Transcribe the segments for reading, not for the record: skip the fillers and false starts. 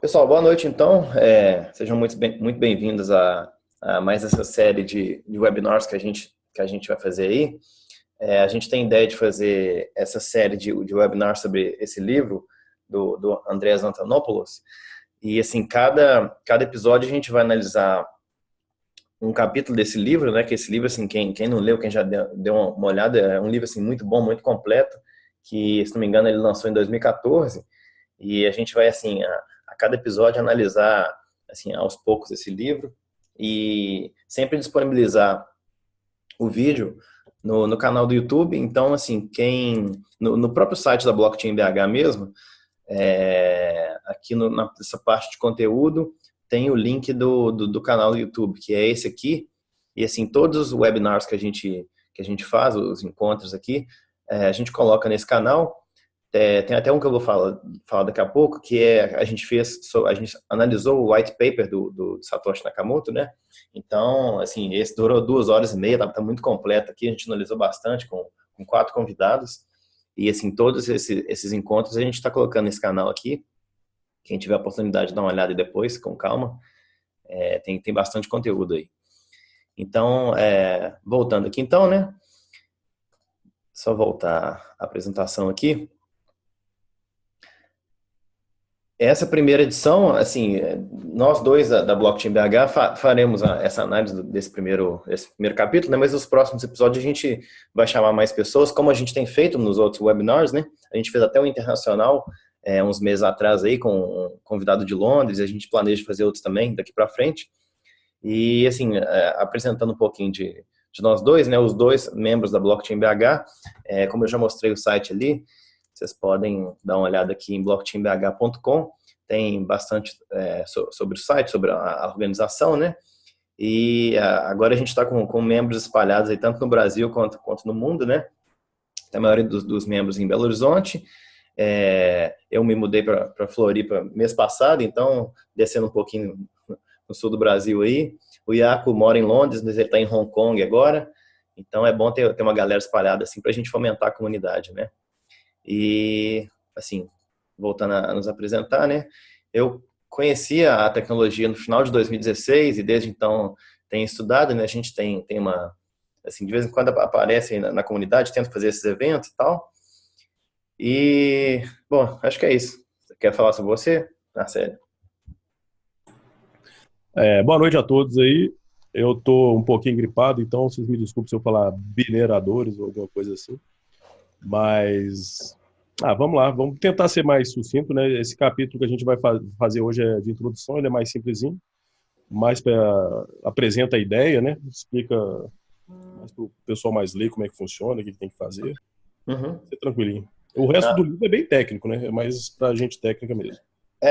Pessoal, boa noite então. Sejam muito bem-vindos a mais essa série de webinars que a gente vai fazer aí. A gente tem ideia de fazer essa série de webinars sobre esse livro do Andreas Antonopoulos. E assim, cada episódio a gente vai analisar um capítulo desse livro, né? Que esse livro, assim, quem não leu, quem já deu uma olhada, é um livro assim, muito bom, muito completo, que, se não me engano, ele lançou em 2014. E a gente vai, assim, a cada episódio analisar, assim, aos poucos esse livro e sempre disponibilizar o vídeo no canal do YouTube. Então, assim, no próprio site da Blockchain BH mesmo, aqui nessa parte de conteúdo, tem o link do canal do YouTube, que é esse aqui. E, assim, todos os webinars que a gente faz, os encontros aqui, a gente coloca nesse canal. Tem até um que eu vou falar daqui a pouco, que a gente analisou o white paper do Satoshi Nakamoto, né? Então, assim, esse durou 2 horas e meia, tá muito completo aqui, a gente analisou bastante com 4 convidados, e assim, todos esses encontros a gente está colocando nesse canal aqui. Quem tiver a oportunidade de dar uma olhada aí depois, com calma, tem bastante conteúdo aí. Então, voltando aqui então, né? Só voltar a apresentação aqui. Essa primeira edição, assim, nós dois da Blockchain BH faremos essa análise desse primeiro capítulo, né? Mas nos próximos episódios a gente vai chamar mais pessoas, como a gente tem feito nos outros webinars, né? A gente fez até um internacional uns meses atrás aí com um convidado de Londres, e a gente planeja fazer outros também daqui para frente. E, assim, apresentando um pouquinho de nós dois, né? Os dois membros da Blockchain BH, como eu já mostrei o site ali, vocês podem dar uma olhada aqui em blockchainbh.com, tem bastante sobre o site, sobre a organização, né? E agora a gente está com membros espalhados aí, tanto no Brasil quanto no mundo, né? A maioria dos membros em Belo Horizonte. Eu me mudei para Floripa mês passado, então descendo um pouquinho no sul do Brasil aí. O Iaco mora em Londres, mas ele está em Hong Kong agora. Então é bom ter uma galera espalhada assim para a gente fomentar a comunidade, né? E, assim, voltando a nos apresentar, né? Eu conhecia a tecnologia no final de 2016 e desde então tenho estudado, né? A gente tem uma, assim, de vez em quando aparece na comunidade, tento fazer esses eventos e tal. E, bom, acho que é isso. Você quer falar sobre você? Na série. Boa noite a todos aí. Eu tô um pouquinho gripado, então vocês me desculpem se eu falar mineradores ou alguma coisa assim. Mas, vamos lá, vamos tentar ser mais sucinto, né? Esse capítulo que a gente vai fazer hoje é de introdução, ele é mais simplesinho, mais apresenta a ideia, né? Explica mais para o pessoal mais ler como é que funciona, o que tem que fazer. Uhum. É tranquilinho. O resto do Ah, livro é bem técnico, né? É mais pra gente técnica mesmo.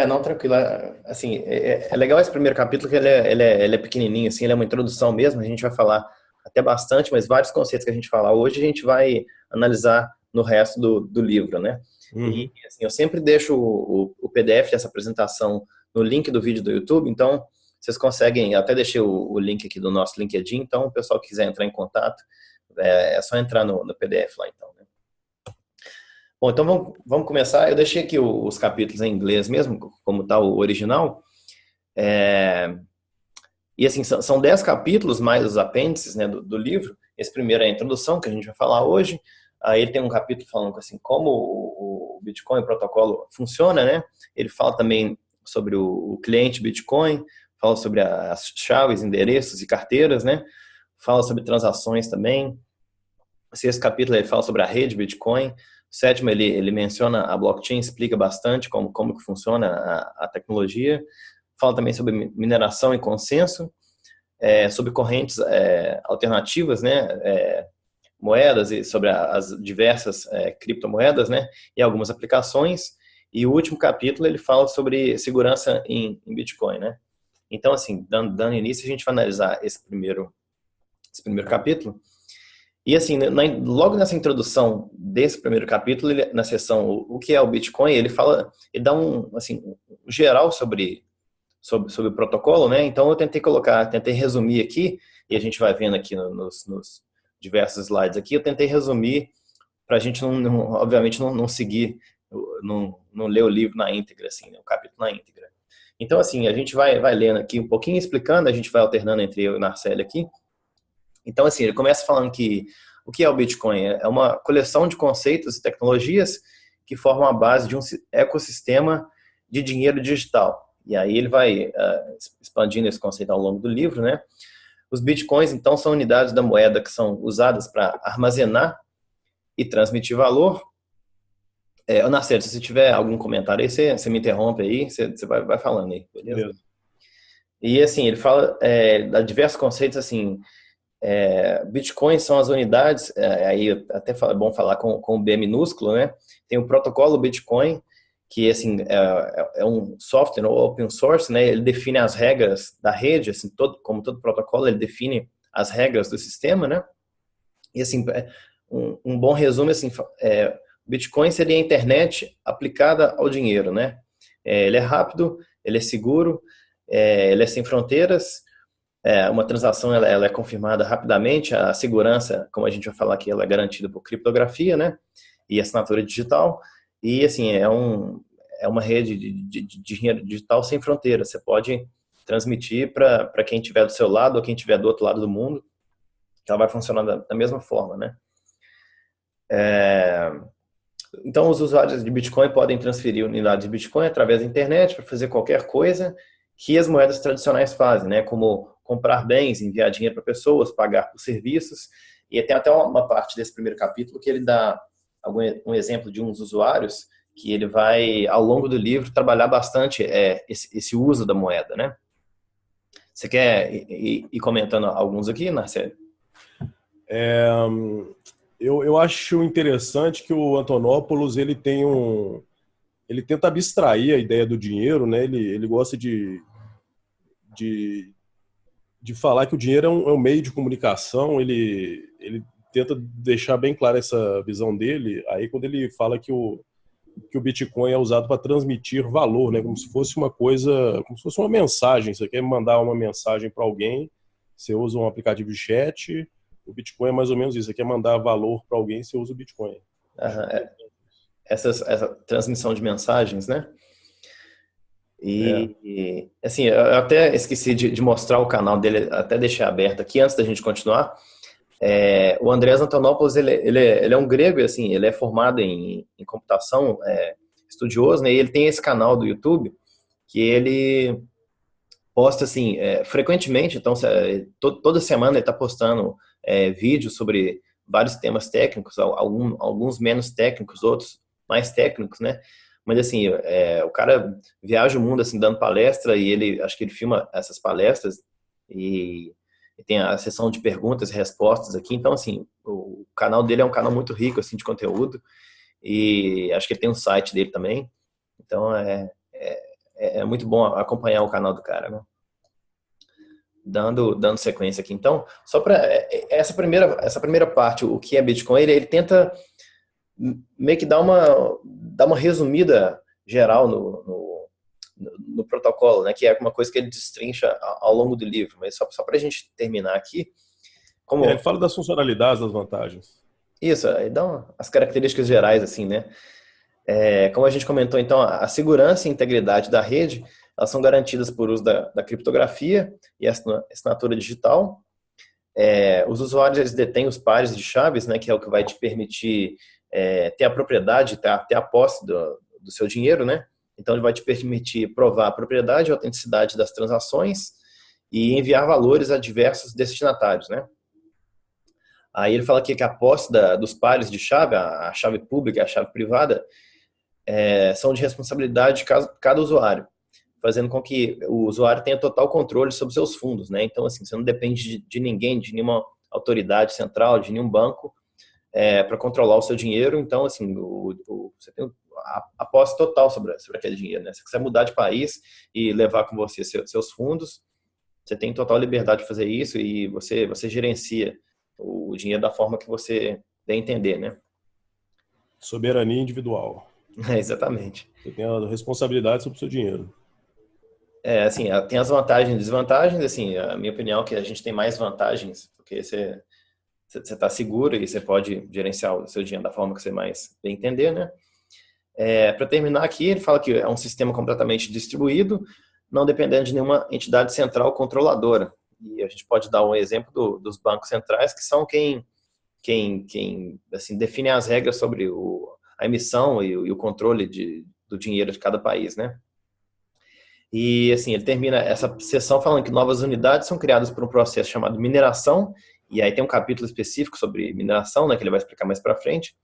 não, tranquilo. Assim, é legal esse primeiro capítulo, que ele é pequenininho, assim, ele é uma introdução mesmo. A gente vai falar até bastante, mas vários conceitos que a gente falar hoje, a gente vai analisar no resto do livro, né? E, Uhum. assim, eu sempre deixo o PDF dessa apresentação no link do vídeo do YouTube, então vocês conseguem, até deixei o link aqui do nosso LinkedIn, então o pessoal que quiser entrar em contato, é só entrar no PDF lá, então, né? Bom, então vamos começar. Eu deixei aqui os capítulos em inglês mesmo, como está o original. E assim, são 10 capítulos, mais os apêndices, né, do livro. Esse primeiro é a introdução, que a gente vai falar hoje. Aí ele tem um capítulo falando assim, como o Bitcoin, o protocolo, funciona, né? Ele fala também sobre o cliente Bitcoin, fala sobre as chaves, endereços e carteiras, né? Fala sobre transações também. O sexto capítulo ele fala sobre a rede Bitcoin. O sétimo ele menciona a blockchain, explica bastante como que funciona a tecnologia. Fala também sobre mineração e consenso, sobre correntes alternativas, né, moedas e sobre as diversas criptomoedas, né, e algumas aplicações. E o último capítulo ele fala sobre segurança em Bitcoin, né. Então, assim, dando início, a gente vai analisar esse primeiro capítulo. E assim, logo nessa introdução desse primeiro capítulo, na seção o que é o Bitcoin, ele dá assim, um geral sobre o protocolo, né? Então eu tentei resumir aqui, e a gente vai vendo aqui nos diversos slides aqui, eu tentei resumir para a gente obviamente não seguir, não ler o livro na íntegra, assim, né? O capítulo na íntegra. Então, assim, a gente vai lendo aqui um pouquinho, explicando, a gente vai alternando entre eu e o Narcélio aqui. Então, assim, ele começa falando que o que é o Bitcoin? É uma coleção de conceitos e tecnologias que formam a base de um ecossistema de dinheiro digital. E aí ele vai expandindo esse conceito ao longo do livro, né? Os Bitcoins, então, são unidades da moeda que são usadas para armazenar e transmitir valor. Narcélio, se você tiver algum comentário aí, você me interrompe aí, você vai falando aí, beleza? E assim, ele fala de diversos conceitos, assim, Bitcoins são as unidades, aí até é bom falar com o B minúsculo, né? Tem o protocolo Bitcoin, que assim, é um software open source, né? Ele define as regras da rede, assim, como todo protocolo, ele define as regras do sistema, né? E assim, um bom resumo, assim, Bitcoin seria a internet aplicada ao dinheiro, né? Ele é rápido, ele é seguro, ele é sem fronteiras, uma transação ela é confirmada rapidamente, a segurança, como a gente vai falar aqui, ela é garantida por criptografia, né? E assinatura digital, e assim, é uma rede de dinheiro digital sem fronteiras. Você pode transmitir para quem estiver do seu lado ou quem estiver do outro lado do mundo, que ela vai funcionar da mesma forma, né? Então, os usuários de Bitcoin podem transferir unidades de Bitcoin através da internet para fazer qualquer coisa que as moedas tradicionais fazem, né? Como comprar bens, enviar dinheiro para pessoas, pagar por serviços. E tem até uma parte desse primeiro capítulo que ele dá um exemplo de uns usuários que ele vai, ao longo do livro, trabalhar bastante esse uso da moeda, né? Você quer ir comentando alguns aqui, Marcelo? Eu acho interessante que o Antonopoulos ele tenta abstrair a ideia do dinheiro, né? Ele gosta de falar que o dinheiro é um meio de comunicação. Ele tenta deixar bem clara essa visão dele. Aí quando ele fala que o Bitcoin é usado para transmitir valor, né? Como se fosse uma coisa, como se fosse uma mensagem. Você quer mandar uma mensagem para alguém, você usa um aplicativo de chat. O Bitcoin é mais ou menos isso. Você quer mandar valor para alguém, você usa o Bitcoin. Essa transmissão de mensagens, né? E assim, eu até esqueci de mostrar o canal dele, até deixar aberto aqui antes da gente continuar. O Andreas Antonopoulos, ele é um grego, assim, ele é formado em computação, estudioso, né? E ele tem esse canal do YouTube que ele posta, assim, frequentemente. Então, toda semana ele está postando vídeos sobre vários temas técnicos, alguns menos técnicos, outros mais técnicos, né? Mas, assim, o cara viaja o mundo, assim, dando palestra, e acho que ele filma essas palestras e tem a sessão de perguntas e respostas aqui. Então, assim, o canal dele é um canal muito rico, assim, de conteúdo, e acho que ele tem um site dele também. Então, é muito bom acompanhar o canal do cara, né? Dando sequência aqui. Então, só para essa primeira parte, o que é Bitcoin, ele tenta meio que dar uma resumida geral no protocolo, né, que é uma coisa que ele destrincha ao longo do livro. Mas só para a gente terminar aqui. Ele fala das funcionalidades, das vantagens. Isso, aí dá as características gerais, assim, né? Como a gente comentou, então, a segurança e integridade da rede, elas são garantidas por uso da criptografia e assinatura digital. Os usuários, eles detêm os pares de chaves, né, que é o que vai te permitir ter a propriedade, ter a posse do seu dinheiro, né? Então, ele vai te permitir provar a propriedade e a autenticidade das transações e enviar valores a diversos destinatários, né? Aí ele fala aqui que a posse dos pares de chave, a chave pública e a chave privada, são de responsabilidade de cada usuário, fazendo com que o usuário tenha total controle sobre seus fundos, né? Então, assim, você não depende de ninguém, de nenhuma autoridade central, de nenhum banco, para controlar o seu dinheiro. Então, assim, você tem a posse total sobre aquele dinheiro, né? Se você quiser mudar de país e levar com você seus fundos, você tem total liberdade de fazer isso, e você gerencia o dinheiro da forma que você bem entender, né? Soberania individual. Exatamente. Você tem a responsabilidade sobre o seu dinheiro. Assim, tem as vantagens e desvantagens. Assim, a minha opinião é que a gente tem mais vantagens, porque você está seguro e você pode gerenciar o seu dinheiro da forma que você mais bem entender, né? Para terminar aqui, ele fala que é um sistema completamente distribuído, não dependendo de nenhuma entidade central controladora. E a gente pode dar um exemplo dos bancos centrais, que são quem assim, define as regras sobre a emissão e o controle do dinheiro de cada país, né? E assim, ele termina essa sessão falando que novas unidades são criadas por um processo chamado mineração, e aí tem um capítulo específico sobre mineração, né, que ele vai explicar mais para frente,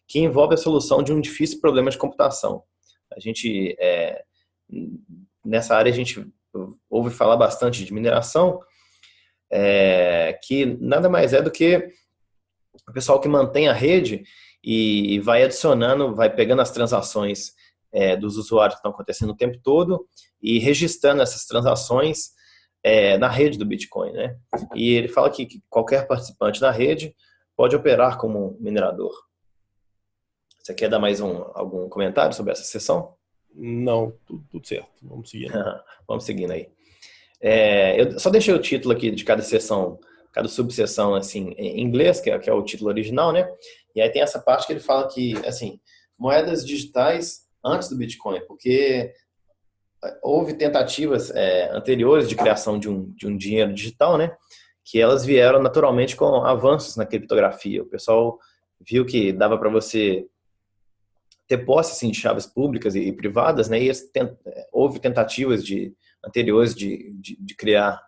que envolve a solução de um difícil problema de computação. A gente, nessa área, a gente ouve falar bastante de mineração, que nada mais é do que o pessoal que mantém a rede e vai adicionando, vai pegando as transações dos usuários que estão acontecendo o tempo todo e registrando essas transações na rede do Bitcoin, né? E ele fala que qualquer participante da rede pode operar como minerador. Você quer dar mais algum comentário sobre essa sessão? Não, tudo certo. Vamos seguindo. Vamos seguindo aí. Eu só deixei o título aqui de cada sessão, cada subseção assim, em inglês, que é o título original, né? E aí tem essa parte que ele fala que, assim, moedas digitais antes do Bitcoin, porque houve tentativas anteriores de criação de um dinheiro digital, né? Que elas vieram naturalmente com avanços na criptografia. O pessoal viu que dava para você ter posse assim, de chaves públicas e privadas, né? E houve tentativas anteriores de criar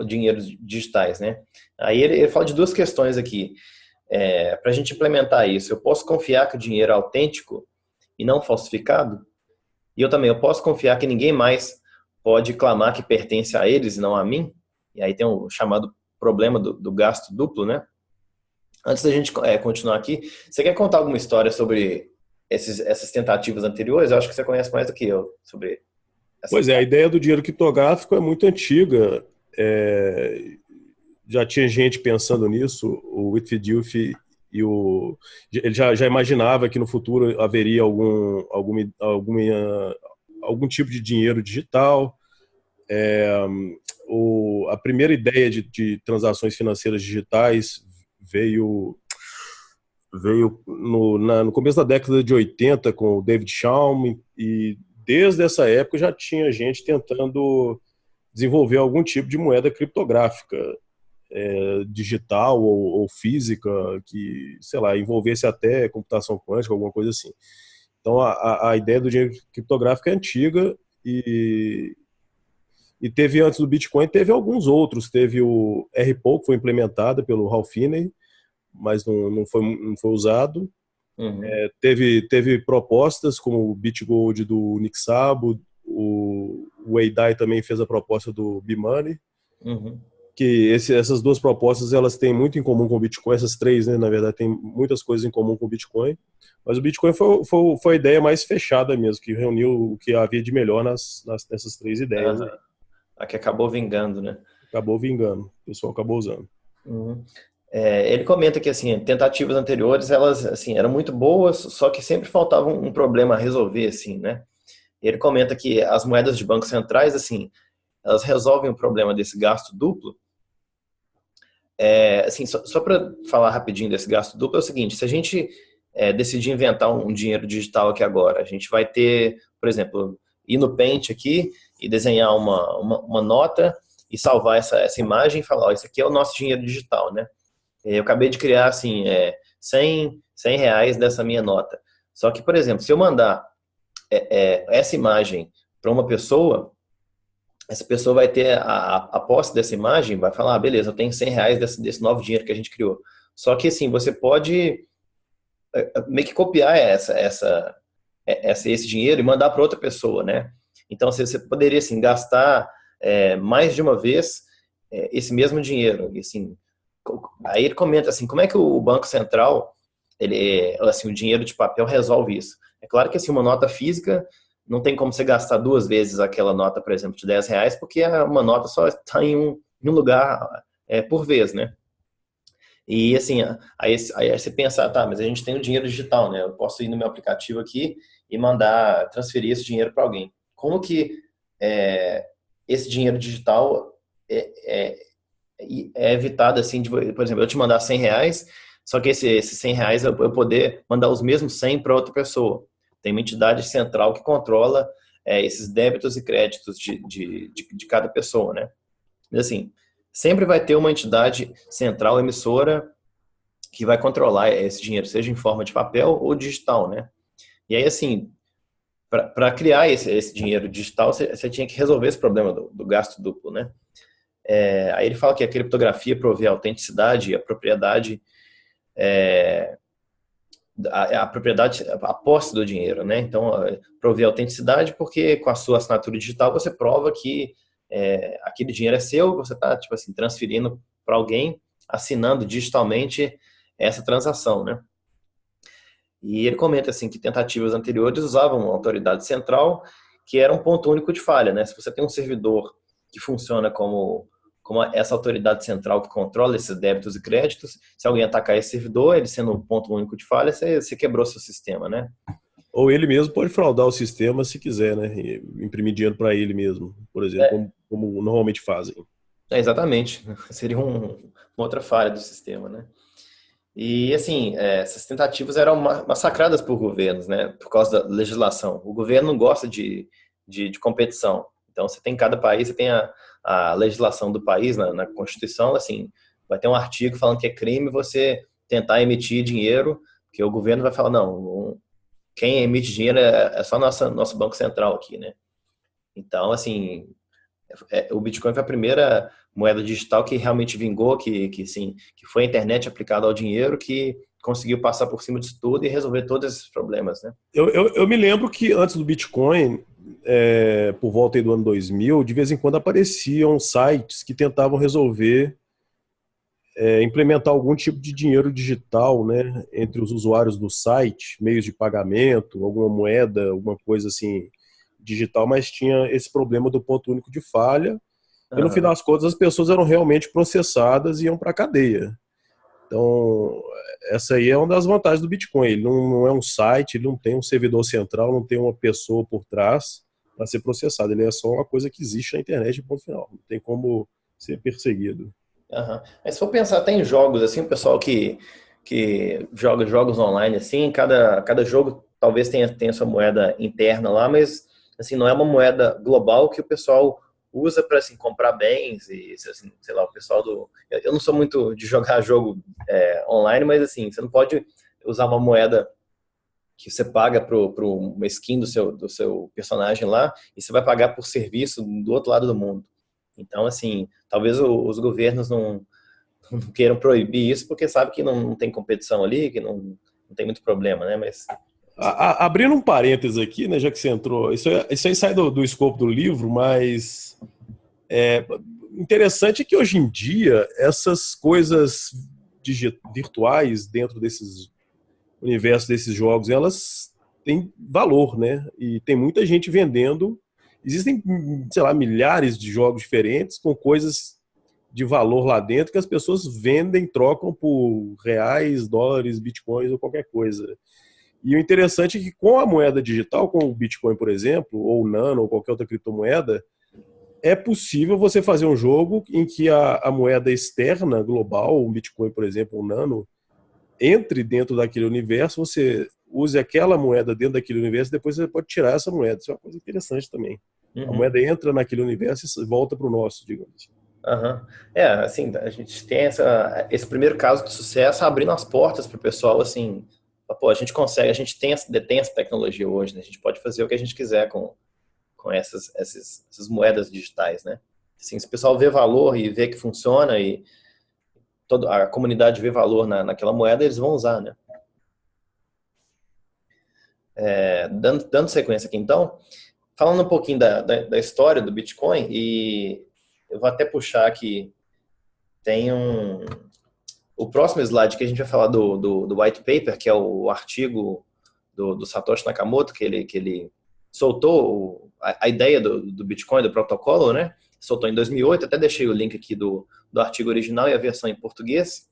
dinheiros digitais, né? Aí ele fala de duas questões aqui. Para a gente implementar isso, eu posso confiar que o dinheiro é autêntico e não falsificado? E eu posso confiar que ninguém mais pode clamar que pertence a eles e não a mim? E aí tem o chamado problema do gasto duplo, né? Antes da gente continuar aqui, você quer contar alguma história sobre essas tentativas anteriores? Eu acho que você conhece mais do que eu sobre essa. Pois é, a ideia do dinheiro criptográfico é muito antiga. Já tinha gente pensando nisso. O Whitfield Diffie ele já imaginava que no futuro haveria algum tipo de dinheiro digital. A primeira ideia de transações financeiras digitais veio no começo da década de 80 com o David Chaum, e desde essa época já tinha gente tentando desenvolver algum tipo de moeda criptográfica, digital ou física, que, sei lá, envolvesse até computação quântica, alguma coisa assim. Então a ideia do dinheiro criptográfico é antiga e teve, antes do Bitcoin, teve alguns outros. Teve o R-POW, que foi implementada pelo Ralph Finney, mas não foi usado. Uhum. Teve propostas como o BitGold do Nick Szabo, o Wei Dai também fez a proposta do B-Money. Uhum. Que essas duas propostas, elas têm muito em comum com o Bitcoin, essas três, né, na verdade, tem muitas coisas em comum com o Bitcoin, mas o Bitcoin foi a ideia mais fechada mesmo, que reuniu o que havia de melhor nessas três ideias. Uhum. A que acabou vingando, né? Acabou vingando, o pessoal acabou usando. Uhum. Ele comenta que assim, tentativas anteriores, elas assim, eram muito boas, só que sempre faltava um problema a resolver, assim, né? Ele comenta que as moedas de bancos centrais, assim, elas resolvem o problema desse gasto duplo. Assim, só para falar rapidinho desse gasto duplo, é o seguinte: se a gente decidir inventar um dinheiro digital aqui agora, a gente vai ter, por exemplo, ir no Paint aqui e desenhar uma nota e salvar essa imagem e falar, ó, isso aqui é o nosso dinheiro digital, né? Eu acabei de criar, assim, 100 reais dessa minha nota. Só que, por exemplo, se eu mandar essa imagem para uma pessoa, essa pessoa vai ter a posse dessa imagem, vai falar, beleza, eu tenho 100 reais desse novo dinheiro que a gente criou. Só que, assim, você pode meio que copiar esse dinheiro e mandar para outra pessoa, né? Então, você poderia, assim, gastar mais de uma vez esse mesmo dinheiro. E, assim, aí ele comenta, assim, como é que o Banco Central, assim, o dinheiro de papel resolve isso? É claro que, assim, uma nota física não tem como você gastar duas vezes aquela nota, por exemplo, de 10 reais, porque uma nota só está em um lugar por vez, né? E assim, aí você pensa, tá, mas a gente tem o dinheiro digital, né? Eu posso ir no meu aplicativo aqui e transferir esse dinheiro para alguém. Como que esse dinheiro digital é evitado, assim, por exemplo, eu te mandar 100 reais, só que esses 100 reais eu poder mandar os mesmos 100 para outra pessoa. Tem uma entidade central que controla esses débitos e créditos de cada pessoa, né? Mas, assim, sempre vai ter uma entidade central emissora que vai controlar esse dinheiro, seja em forma de papel ou digital, né? E aí, assim, para criar esse dinheiro digital, você tinha que resolver esse problema do gasto duplo, né? Aí ele fala que a criptografia provê a autenticidade e a propriedade, a posse do dinheiro, né? Então, provê a autenticidade porque com a sua assinatura digital você prova que aquele dinheiro é seu, você está, tipo assim, transferindo para alguém, assinando digitalmente essa transação, né? E ele comenta assim que tentativas anteriores usavam uma autoridade central que era um ponto único de falha, né? Se você tem um servidor que funciona como essa autoridade central que controla esses débitos e créditos, se alguém atacar esse servidor, ele sendo um ponto único de falha, você quebrou seu sistema, né? Ou ele mesmo pode fraudar o sistema se quiser, né? E imprimir dinheiro para ele mesmo, por exemplo, como normalmente fazem. Exatamente. Seria uma outra falha do sistema, né? E, assim, essas tentativas eram massacradas por governos, né? Por causa da legislação. O governo não gosta de competição. Então, você tem em cada país, você tem a legislação do país, na Constituição, assim, vai ter um artigo falando que é crime você tentar emitir dinheiro, porque o governo vai falar, não, quem emite dinheiro é só nosso Banco Central aqui, né? Então, assim, o Bitcoin foi a primeira moeda digital que realmente vingou, sim, que foi a internet aplicada ao dinheiro, que conseguiu passar por cima disso tudo e resolver todos esses problemas, né? Eu me lembro que antes do Bitcoin, por volta aí do ano 2000, de vez em quando apareciam sites que tentavam resolver, implementar algum tipo de dinheiro digital, né, entre os usuários do site, meios de pagamento, alguma moeda, alguma coisa assim digital, mas tinha esse problema do ponto único de falha. E no final das contas as pessoas eram realmente processadas e iam para a cadeia. Então, essa aí é uma das vantagens do Bitcoin. Ele não é um site, ele não tem um servidor central, não tem uma pessoa por trás para ser processado. Ele é só uma coisa que existe na internet, ponto final. Não tem como ser perseguido. Mas se for pensar até em jogos, assim, o pessoal que joga jogos online, assim, cada jogo talvez tenha sua moeda interna lá, mas, assim, não é uma moeda global que o pessoal usa para, assim, comprar bens e, assim, sei lá, o pessoal do... Eu não sou muito de jogar jogo online, mas, assim, você não pode usar uma moeda que você paga para uma skin do seu personagem lá e você vai pagar por serviço do outro lado do mundo. Então, assim, talvez os governos não queiram proibir isso porque sabe que não tem competição ali, que não tem muito problema, né? Mas Abrindo um parênteses aqui, né, já que você entrou, isso aí sai do escopo do livro, mas interessante é que hoje em dia essas coisas virtuais dentro desses universos desses jogos, elas têm valor, né? E tem muita gente vendendo. Existem, sei lá, milhares de jogos diferentes com coisas de valor lá dentro que as pessoas vendem, trocam por reais, dólares, bitcoins ou qualquer coisa. E o interessante é que com a moeda digital, com o Bitcoin, por exemplo, ou o Nano, ou qualquer outra criptomoeda, é possível você fazer um jogo em que a moeda externa, global, o Bitcoin, por exemplo, o Nano, entre dentro daquele universo, você use aquela moeda dentro daquele universo, depois você pode tirar essa moeda. Isso é uma coisa interessante também. A moeda entra naquele universo e volta para o nosso, digamos assim. Assim, a gente tem esse primeiro caso de sucesso abrindo as portas para o pessoal, assim, pô, a gente consegue, a gente detém essa tecnologia hoje, né? A gente pode fazer o que a gente quiser com essas moedas digitais, né? Assim, se o pessoal vê valor e vê que funciona e toda a comunidade vê valor naquela moeda, eles vão usar, né? Dando sequência aqui, então, falando um pouquinho da história do Bitcoin, e eu vou até puxar aqui, tem o próximo slide que a gente vai falar do white paper, que é o artigo do Satoshi Nakamoto, que ele soltou a ideia do Bitcoin, do protocolo, né? Soltou em 2008, até deixei o link aqui do artigo original e a versão em português.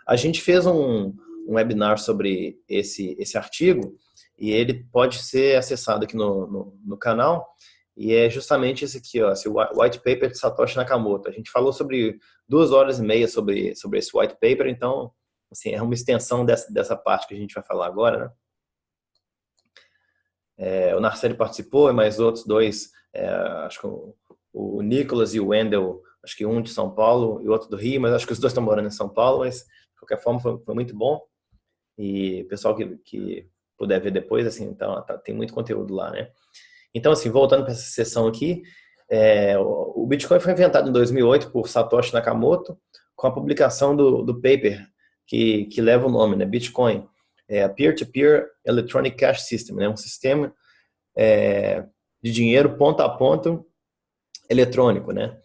A gente fez um webinar sobre esse artigo e ele pode ser acessado aqui no canal. E é justamente esse aqui, ó, esse white paper de Satoshi Nakamoto. A gente falou sobre 2 horas e meia sobre esse white paper, então, assim, é uma extensão dessa parte que a gente vai falar agora, né? O Narcélio participou, e mais outros dois, acho que o Nicolas e o Wendel, acho que um de São Paulo e outro do Rio, mas acho que os dois estão morando em São Paulo, mas de qualquer forma foi muito bom. E o pessoal que puder ver depois, assim, então tem muito conteúdo lá, né? Então, assim, voltando para essa sessão aqui, o Bitcoin foi inventado em 2008 por Satoshi Nakamoto, com a publicação do paper que leva o nome, né? Bitcoin, Peer-to-Peer Electronic Cash System, né? Um sistema de dinheiro ponto a ponto eletrônico, né?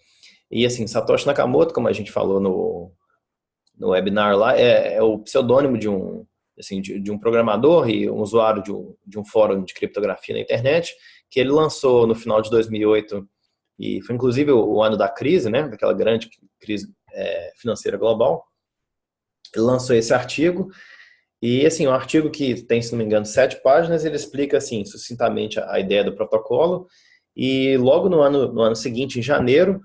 E, assim, Satoshi Nakamoto, como a gente falou no webinar lá, é o pseudônimo de um programador e um usuário de um fórum de criptografia na internet, que ele lançou no final de 2008, e foi inclusive o ano da crise, né, daquela grande crise financeira global. Ele lançou esse artigo, e assim, um artigo que tem, se não me engano, 7 páginas, ele explica assim, sucintamente a ideia do protocolo, e logo no ano seguinte, em janeiro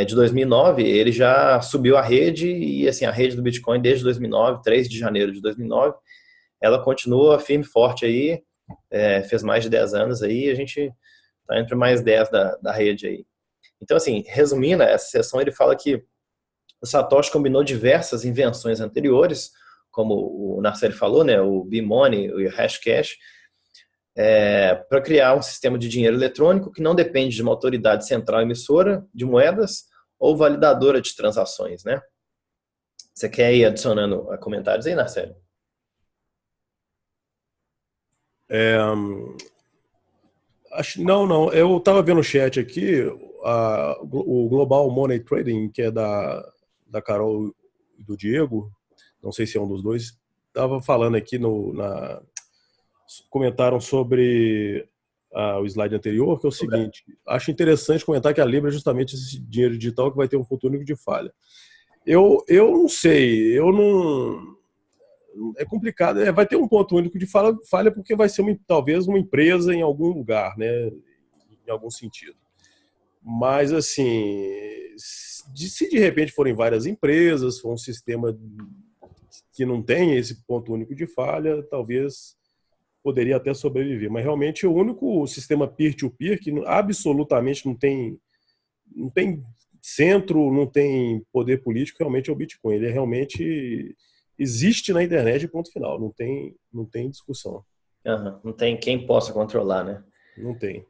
de 2009, ele já subiu a rede, e assim, a rede do Bitcoin desde 2009, 3 de janeiro de 2009, ela continua firme e forte aí, fez mais de 10 anos aí, e a gente está entre mais 10 da rede aí. Então, assim, resumindo, essa sessão ele fala que o Satoshi combinou diversas invenções anteriores, como o Narcélio falou, né, o B-Money e o Hashcash, para criar um sistema de dinheiro eletrônico que não depende de uma autoridade central emissora de moedas ou validadora de transações, né? Você quer ir adicionando comentários aí, Narcélio? Não. Eu estava vendo o chat aqui, o Global Money Trading, que é da Carol e do Diego, não sei se é um dos dois, estava falando aqui comentaram sobre o slide anterior, que é o seguinte: acho interessante comentar que a Libra é justamente esse dinheiro digital que vai ter um ponto único de falha. Eu não sei, é complicado, vai ter um ponto único de falha porque vai ser talvez uma empresa em algum lugar, né, em algum sentido. Mas assim, se de repente forem várias empresas, for um sistema que não tem esse ponto único de falha, talvez poderia até sobreviver. Mas realmente o único sistema peer-to-peer que absolutamente não tem centro, não tem poder político, realmente é o Bitcoin. Ele realmente existe na internet, ponto final. Não tem discussão. Não tem quem possa controlar, né? Não tem.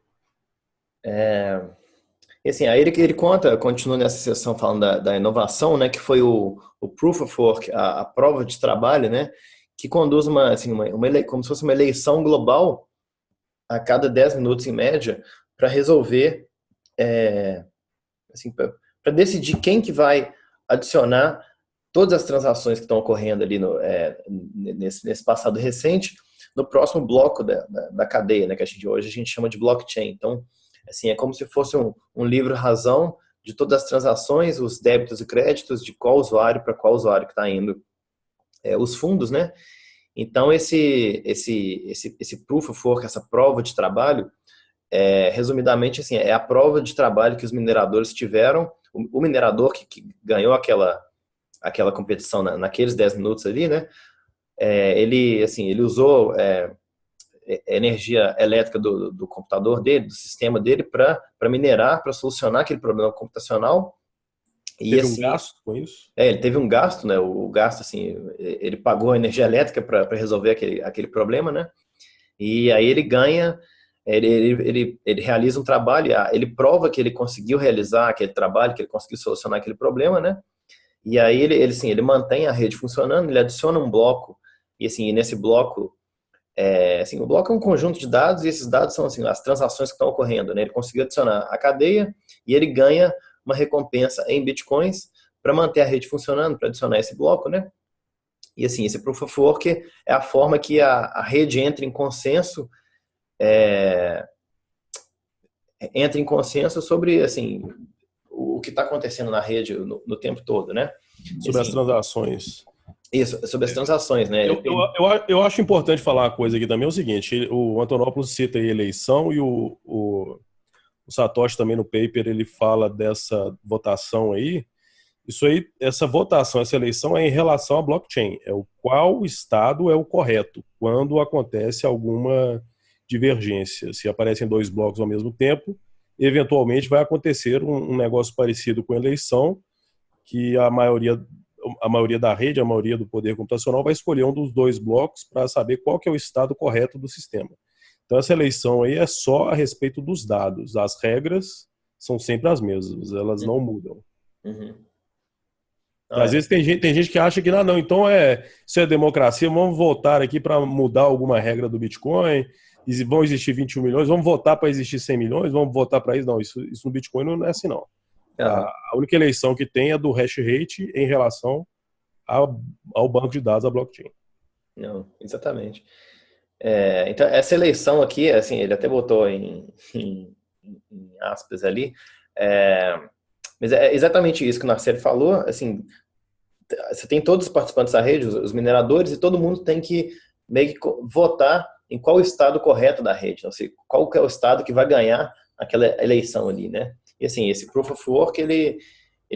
E assim, aí ele continua nessa sessão falando da inovação, né, que foi o Proof of Work, a prova de trabalho, né, que conduz como se fosse uma eleição global a cada 10 minutos em média para resolver, assim, para decidir quem que vai adicionar todas as transações que estão ocorrendo ali nesse passado recente no próximo bloco da cadeia, né, que hoje a gente chama de blockchain. Então, assim, é como se fosse um livro-razão de todas as transações, os débitos e créditos, de qual usuário para qual usuário que está indo os fundos, né? Então, esse Proof of Work, essa prova de trabalho, resumidamente, assim, é a prova de trabalho que os mineradores tiveram. O minerador que ganhou aquela competição naqueles 10 minutos ali, né? Ele usou energia elétrica do computador dele, do sistema dele, para minerar, para solucionar aquele problema computacional. E, teve assim, um gasto com isso? ele teve um gasto, né? O gasto, assim, ele pagou a energia elétrica para resolver aquele problema, né? E aí ele ganha, ele realiza um trabalho, ele prova que ele conseguiu realizar aquele trabalho, que ele conseguiu solucionar aquele problema, né? E aí ele mantém a rede funcionando, ele adiciona um bloco, e assim, nesse bloco, o bloco é um conjunto de dados, e esses dados são assim, as transações que estão ocorrendo, né? Ele conseguiu adicionar a cadeia e ele ganha uma recompensa em bitcoins para manter a rede funcionando, para adicionar esse bloco, né? E assim, esse Proof of Work é a forma que a rede entra em consenso, sobre assim, o que está acontecendo na rede no tempo todo, né? Sobre assim, as transações. Isso, sobre as transações, né? Eu acho importante falar uma coisa aqui também, é o seguinte: o Antonopoulos cita aí a eleição, e o Satoshi também no paper ele fala dessa votação aí. Isso aí, essa votação, essa eleição é em relação à blockchain, qual estado é o correto quando acontece alguma divergência. Se aparecem dois blocos ao mesmo tempo, eventualmente vai acontecer um negócio parecido com eleição, que a maioria da rede, a maioria do poder computacional vai escolher um dos dois blocos para saber qual que é o estado correto do sistema. Então essa eleição aí é só a respeito dos dados. As regras são sempre as mesmas, elas não mudam. Uhum. Às vezes tem gente que acha que não, então isso é democracia, vamos votar aqui para mudar alguma regra do Bitcoin, e vão existir 21 milhões, vamos votar para existir 100 milhões, vamos votar para isso. Não, isso no Bitcoin não é assim, não. A única eleição que tem é do hash rate em relação ao banco de dados, a blockchain. Não, exatamente. Então, essa eleição aqui, assim, ele até botou em aspas ali, mas é exatamente isso que o Narciso falou, assim, você tem todos os participantes da rede, os mineradores, e todo mundo tem que meio que votar em qual estado correto da rede, não sei, qual que é o estado que vai ganhar aquela eleição ali, né? E assim, esse Proof of Work, ele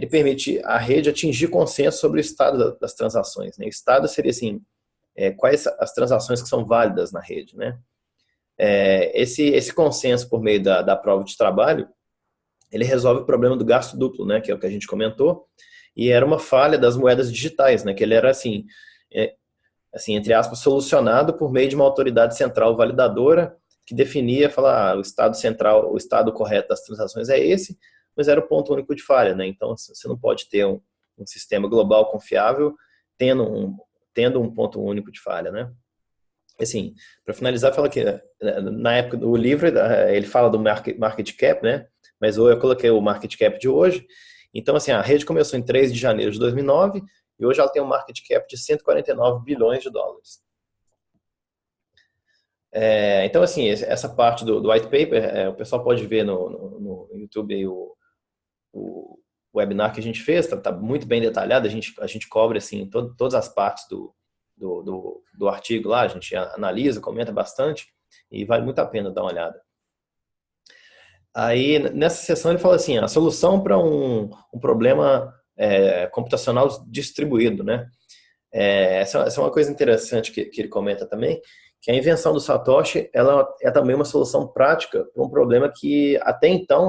permite a rede atingir consenso sobre o estado das transações, né? O estado seria assim, quais as transações que são válidas na rede, né? Esse consenso por meio da prova de trabalho, ele resolve o problema do gasto duplo, né? Que é o que a gente comentou, e era uma falha das moedas digitais, né? Que ele era assim, entre aspas, solucionado por meio de uma autoridade central validadora que definia, falar, o estado central, o estado correto das transações é esse, mas era o ponto único de falha, né? Então você não pode ter um sistema global confiável tendo um ponto único de falha, né? Assim, para finalizar, fala que na época do livro ele fala do market cap, né? Mas eu coloquei o market cap de hoje. Então, assim, a rede começou em 3 de janeiro de 2009 e hoje ela tem um market cap de 149 bilhões de dólares. Então, assim, essa parte do white paper, o pessoal pode ver no YouTube aí o webinar que a gente fez, tá muito bem detalhado, a gente cobre, assim, todas as partes do artigo lá, a gente analisa, comenta bastante e vale muito a pena dar uma olhada. Aí, nessa sessão, ele fala assim, a solução para um problema computacional distribuído, né? Essa é uma coisa interessante que ele comenta também, que a invenção do Satoshi, ela é também uma solução prática para um problema que até então,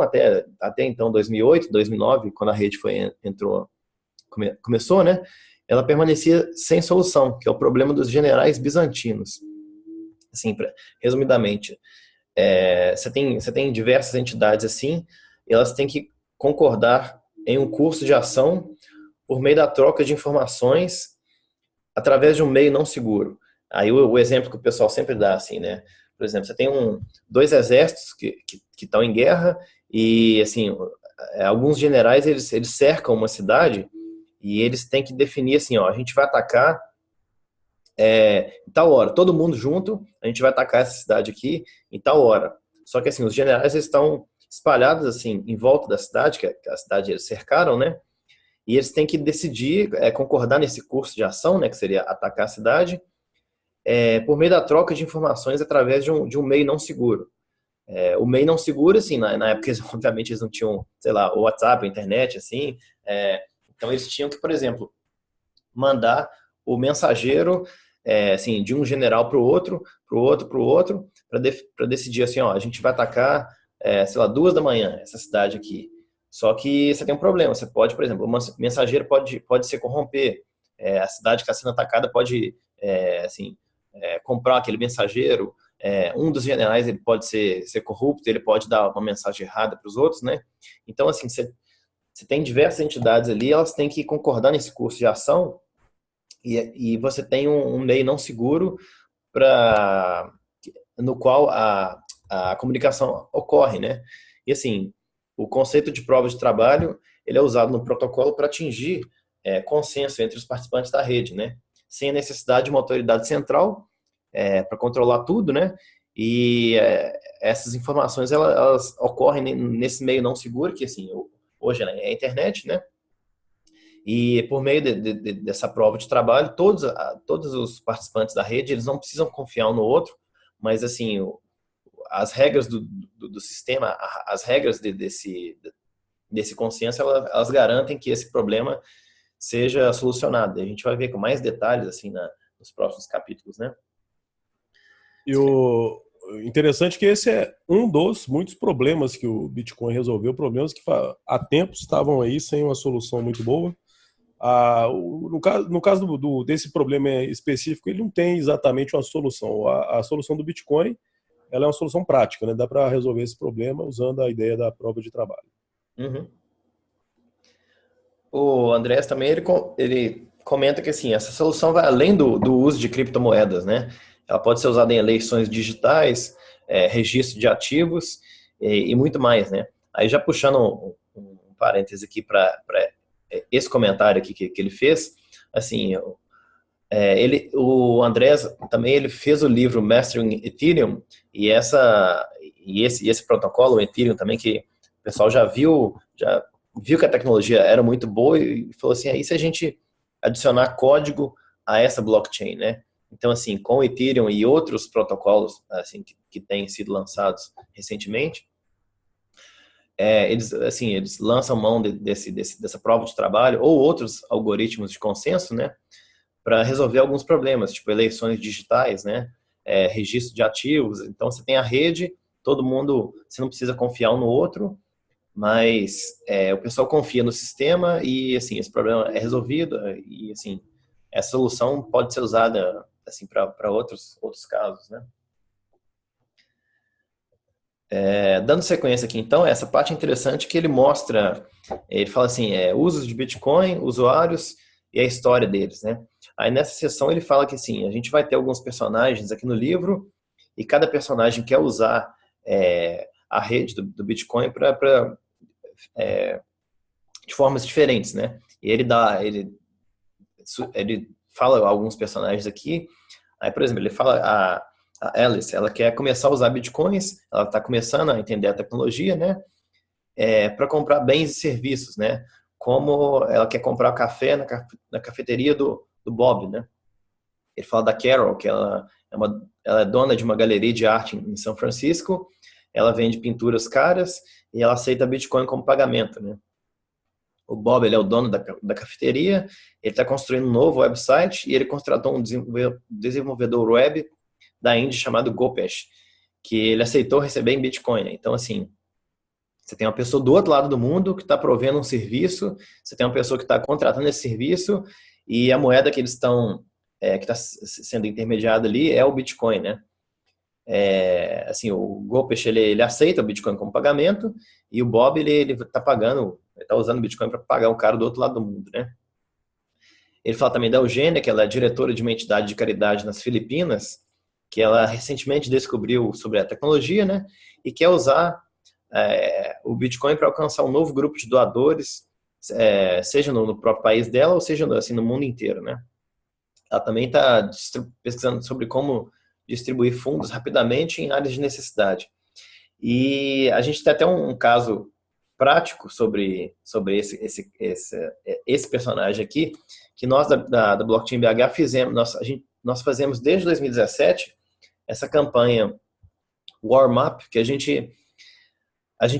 2008, 2009, quando a rede começou, né? Ela permanecia sem solução, que é o problema dos generais bizantinos. Assim, resumidamente, você tem diversas entidades assim, e elas têm que concordar em um curso de ação por meio da troca de informações através de um meio não seguro. Aí o exemplo que o pessoal sempre dá, assim, né? Por exemplo, você tem dois exércitos que estão em guerra e, assim, alguns generais, eles cercam uma cidade e eles têm que definir, assim, ó, a gente vai atacar em tal hora, todo mundo junto, a gente vai atacar essa cidade aqui em tal hora. Só que, assim, os generais eles estão espalhados, assim, em volta da cidade, que a cidade eles cercaram, né? E eles têm que decidir, concordar nesse curso de ação, né, que seria atacar a cidade, por meio da troca de informações através de um meio não seguro. O meio não seguro, assim, na época, obviamente, eles não tinham, sei lá, o WhatsApp, a internet, assim, então eles tinham que, por exemplo, mandar o mensageiro, assim, de um general para o outro, para decidir, assim, ó, a gente vai atacar, sei lá, 2 da manhã, essa cidade aqui. Só que você tem um problema, você pode, por exemplo, o mensageiro pode se corromper, a cidade que está sendo atacada pode, assim, comprar aquele mensageiro, um dos generais ele pode ser corrupto, ele pode dar uma mensagem errada para os outros, né? Então, assim, você tem diversas entidades ali, elas têm que concordar nesse curso de ação e você tem um meio não seguro no qual a comunicação ocorre, né? E assim, o conceito de prova de trabalho, ele é usado no protocolo para atingir consenso entre os participantes da rede, né? Sem a necessidade de uma autoridade central para controlar tudo, né? E essas informações, elas ocorrem nesse meio não seguro, que assim, hoje é a internet, né? E por meio dessa prova de trabalho, todos os participantes da rede, eles não precisam confiar um no outro, mas assim, as regras do sistema, as regras desse consenso, elas garantem que esse problema seja solucionado. A gente vai ver com mais detalhes assim nos próximos capítulos, né? E o interessante que esse é um dos muitos problemas que o Bitcoin resolveu, problemas que há tempos estavam aí sem uma solução muito boa. No caso desse problema específico, ele não tem exatamente uma solução. A solução do Bitcoin, ela é uma solução prática, né? Dá para resolver esse problema usando a ideia da prova de trabalho. Uhum. O Andrés também, ele comenta que assim, essa solução vai além do uso de criptomoedas, né? Ela pode ser usada em eleições digitais, registro de ativos e muito mais, né? Aí já puxando um parêntese aqui para esse comentário aqui que ele fez, assim, o Andrés também ele fez o livro Mastering Ethereum e esse protocolo, o Ethereum também, que o pessoal já viu que a tecnologia era muito boa e falou assim, aí se a gente adicionar código a essa blockchain, né? Então, assim, com o Ethereum e outros protocolos assim, que têm sido lançados recentemente, eles lançam mão dessa prova de trabalho ou outros algoritmos de consenso, né? Para resolver alguns problemas, tipo eleições digitais, né? Registro de ativos. Então, você tem a rede, todo mundo, você não precisa confiar um no outro, mas o pessoal confia no sistema e, assim, esse problema é resolvido e, assim, essa solução pode ser usada, assim, para outros casos, né? Dando sequência aqui, então, essa parte interessante que ele mostra, ele fala assim, usos de Bitcoin, usuários e a história deles, né? Aí nessa sessão ele fala que, assim, a gente vai ter alguns personagens aqui no livro e cada personagem quer usar a rede do Bitcoin de formas diferentes, né? E ele fala alguns personagens aqui. Aí, por exemplo, ele fala a Alice, ela quer começar a usar bitcoins, ela está começando a entender a tecnologia, né? Para comprar bens e serviços, né? Como ela quer comprar café na cafeteria do Bob, né? Ele fala da Carol, que ela é dona de uma galeria de arte em São Francisco, ela vende pinturas caras e ela aceita Bitcoin como pagamento, né? O Bob, ele é o dono da cafeteria, ele está construindo um novo website e ele contratou um desenvolvedor web da Índia chamado Gopesh, que ele aceitou receber em Bitcoin, né? Então, assim, você tem uma pessoa do outro lado do mundo que está provendo um serviço, você tem uma pessoa que está contratando esse serviço e a moeda que eles estão, que está sendo intermediada ali é o Bitcoin, né? Assim, o Gopesh, ele aceita o Bitcoin como pagamento e o Bob, ele está usando o Bitcoin para pagar um cara do outro lado do mundo, né? Ele fala também da Eugênia, que ela é diretora de uma entidade de caridade nas Filipinas, que ela recentemente descobriu sobre a tecnologia, né? E quer usar o Bitcoin para alcançar um novo grupo de doadores, seja no próprio país dela ou seja assim, no mundo inteiro, né? Ela também está pesquisando sobre como distribuir fundos rapidamente em áreas de necessidade. E a gente tem até um caso prático sobre esse personagem aqui, que nós da Blockchain BH fizemos, nós fazemos desde 2017 essa campanha Warm Up, que a gente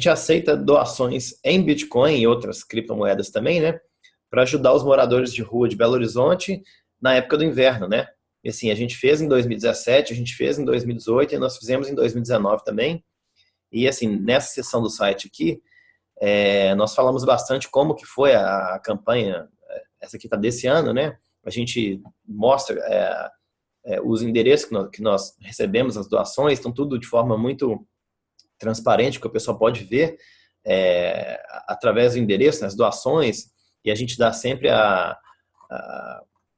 aceita doações em Bitcoin e outras criptomoedas também, né, para ajudar os moradores de rua de Belo Horizonte na época do inverno, né? E assim, a gente fez em 2017, a gente fez em 2018 e nós fizemos em 2019 também. E assim, nessa seção do site aqui, nós falamos bastante como que foi a campanha, essa aqui está desse ano, né? A gente mostra os endereços que nós recebemos, as doações, estão tudo de forma muito transparente, que o pessoal pode ver através do endereço, né, as doações, e a gente dá sempre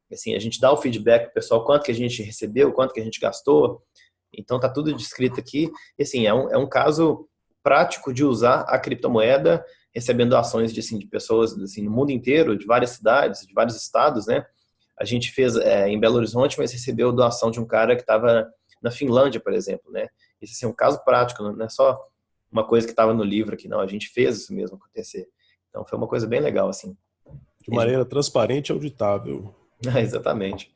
assim, a gente dá o feedback para o pessoal, quanto que a gente recebeu, quanto que a gente gastou, então tá tudo descrito aqui, e assim, é um caso prático de usar a criptomoeda, recebendo doações de pessoas assim, no mundo inteiro, de várias cidades, de vários estados, né? A gente fez em Belo Horizonte, mas recebeu doação de um cara que estava na Finlândia, por exemplo, né? Isso assim, é um caso prático, não é só uma coisa que estava no livro aqui, não, a gente fez isso mesmo acontecer. Então foi uma coisa bem legal, assim. De maneira transparente e auditável. Exatamente.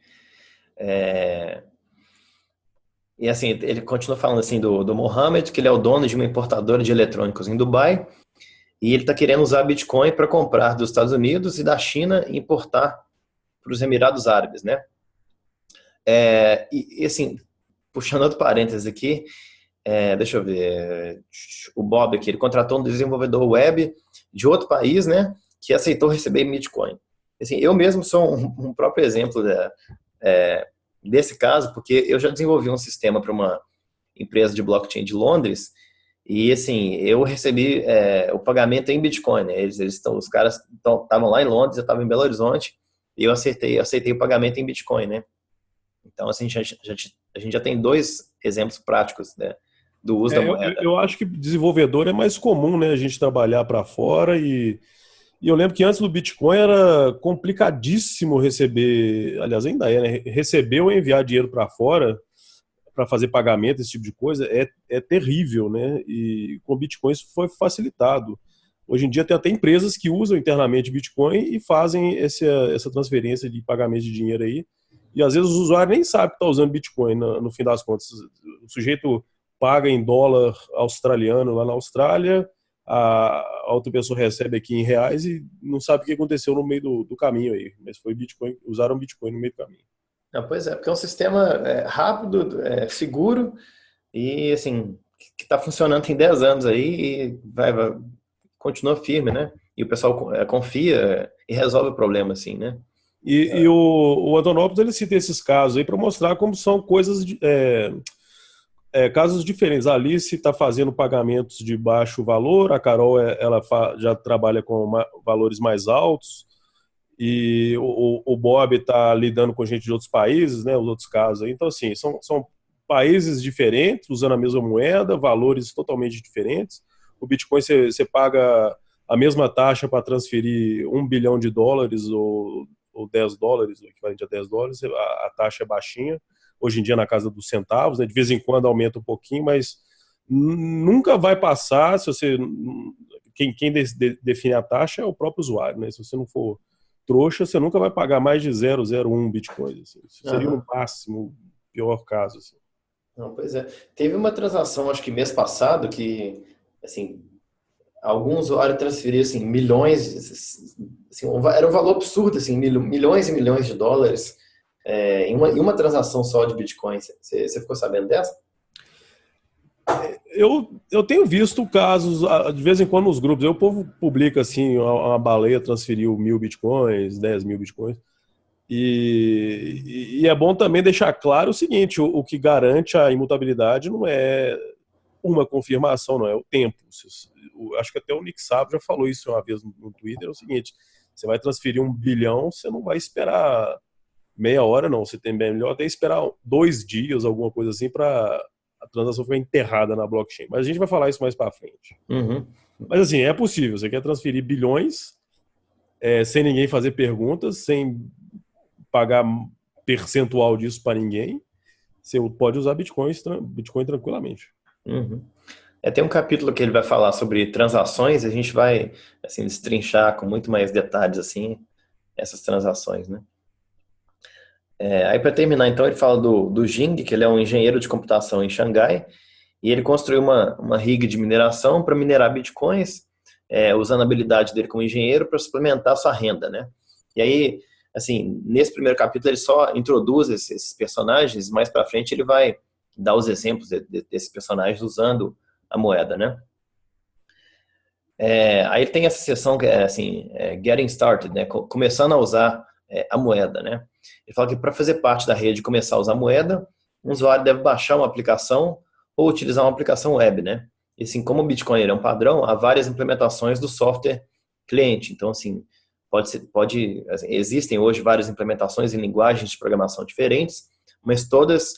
E assim, ele continua falando assim do Mohammed, que ele é o dono de uma importadora de eletrônicos em Dubai, e ele está querendo usar Bitcoin para comprar dos Estados Unidos e da China e importar para os Emirados Árabes, né? E assim, puxando outro parênteses aqui, deixa eu ver, o Bob aqui, ele contratou um desenvolvedor web de outro país, né, que aceitou receber Bitcoin. Assim, eu mesmo sou um próprio exemplo desse caso, porque eu já desenvolvi um sistema para uma empresa de blockchain de Londres e, assim, eu recebi o pagamento em Bitcoin, né, os caras estavam lá em Londres, eu estava em Belo Horizonte e eu aceitei o pagamento em Bitcoin, né. Então, assim, a gente já tem dois exemplos práticos, né, do uso da moeda. Eu acho que desenvolvedor é mais comum, né? A gente trabalhar para fora e eu lembro que antes do Bitcoin era complicadíssimo receber, aliás, ainda é, né? Receber ou enviar dinheiro para fora para fazer pagamento, esse tipo de coisa, é terrível, né? E com o Bitcoin isso foi facilitado. Hoje em dia tem até empresas que usam internamente Bitcoin e fazem essa transferência de pagamento de dinheiro aí. E às vezes o usuário nem sabe que está usando Bitcoin no fim das contas. O sujeito paga em dólar australiano lá na Austrália, a outra pessoa recebe aqui em reais e não sabe o que aconteceu no meio do caminho aí. Mas foi Bitcoin, usaram Bitcoin no meio do caminho. Pois é, porque é um sistema rápido, seguro e, assim, que está funcionando tem 10 anos aí e continua firme, né? E o pessoal confia e resolve o problema, assim, né? E o Antonopoulos, ele cita esses casos aí para mostrar como são coisas, casos diferentes. A Alice está fazendo pagamentos de baixo valor, a Carol ela já trabalha com valores mais altos, e o Bob está lidando com gente de outros países, né, os outros casos aí. Então, assim, são países diferentes, usando a mesma moeda, valores totalmente diferentes. O Bitcoin você paga a mesma taxa para transferir US$ 1 bilhão ou US$ 10, o equivalente a US$ 10, a taxa é baixinha. Hoje em dia na casa dos centavos, né? De vez em quando aumenta um pouquinho, mas nunca vai passar, se você quem define a taxa é o próprio usuário, né? Se você não for trouxa, você nunca vai pagar mais de 0,01 Bitcoin. Assim. Seria no máximo o pior caso. Assim. Não, pois é. Teve uma transação, acho que mês passado, que, assim, algum usuário transferiu, assim, milhões, assim, era um valor absurdo, assim, milhões e milhões de dólares em uma transação só de Bitcoin. Você ficou sabendo dessa? Eu tenho visto casos, de vez em quando nos grupos, o povo publica assim, uma baleia transferiu 1.000 bitcoins, 10.000 bitcoins, e é bom também deixar claro o seguinte, o que garante a imutabilidade não é uma confirmação, não é o tempo. Acho que até o Nick Szabo já falou isso uma vez no Twitter, é o seguinte, você vai transferir 1 bilhão, você não vai esperar meia hora, não, você tem melhor até esperar 2 dias, alguma coisa assim, para a transação ficar enterrada na blockchain. Mas a gente vai falar isso mais para frente. Uhum. Mas assim, é possível. Você quer transferir bilhões sem ninguém fazer perguntas, sem pagar percentual disso para ninguém. Você pode usar Bitcoin tranquilamente. Uhum. Tem um capítulo que ele vai falar sobre transações, a gente vai assim, destrinchar com muito mais detalhes assim, essas transações, né? Aí para terminar, então, ele fala do Jing, que ele é um engenheiro de computação em Xangai, e ele construiu uma rig de mineração para minerar bitcoins, usando a habilidade dele como engenheiro para suplementar a sua renda, né? E aí, assim, nesse primeiro capítulo ele só introduz esses personagens, mais para frente ele vai dar os exemplos desses personagens usando a moeda, né? Aí tem essa seção que é assim, Getting Started, né? Começando a usar a moeda, né? Ele fala que para fazer parte da rede e começar a usar a moeda, um usuário deve baixar uma aplicação ou utilizar uma aplicação web, né? E assim, como o Bitcoin é um padrão, há várias implementações do software cliente. Então, assim, existem hoje várias implementações em linguagens de programação diferentes, mas todas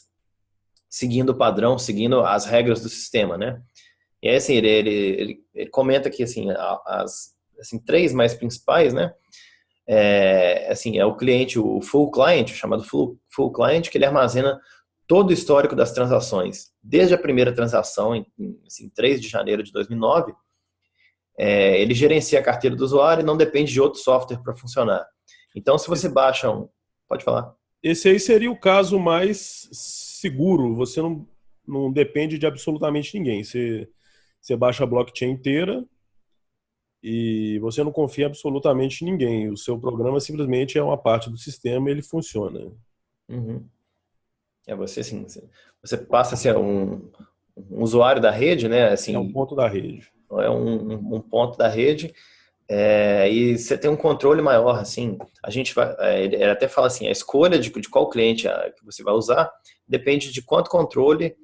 seguindo o padrão, seguindo as regras do sistema, né? E aí, assim, ele comenta que, assim, as três mais principais, né? Assim, é o cliente, o full client, chamado full client, que ele armazena todo o histórico das transações. Desde a primeira transação, em assim, 3 de janeiro de 2009, ele gerencia a carteira do usuário e não depende de outro software para funcionar. Então, se você baixa um... Pode falar. Esse aí seria o caso mais seguro. Você não depende de absolutamente ninguém. Você baixa a blockchain inteira e você não confia absolutamente em ninguém. O seu programa simplesmente é uma parte do sistema e ele funciona. Uhum. Você, assim, você passa a ser um usuário da rede, né? É um Assim, ponto da rede. é um ponto da rede. E você tem um controle maior, assim, a gente vai, ele até fala assim, a escolha de qual cliente que você vai usar depende de quanto controle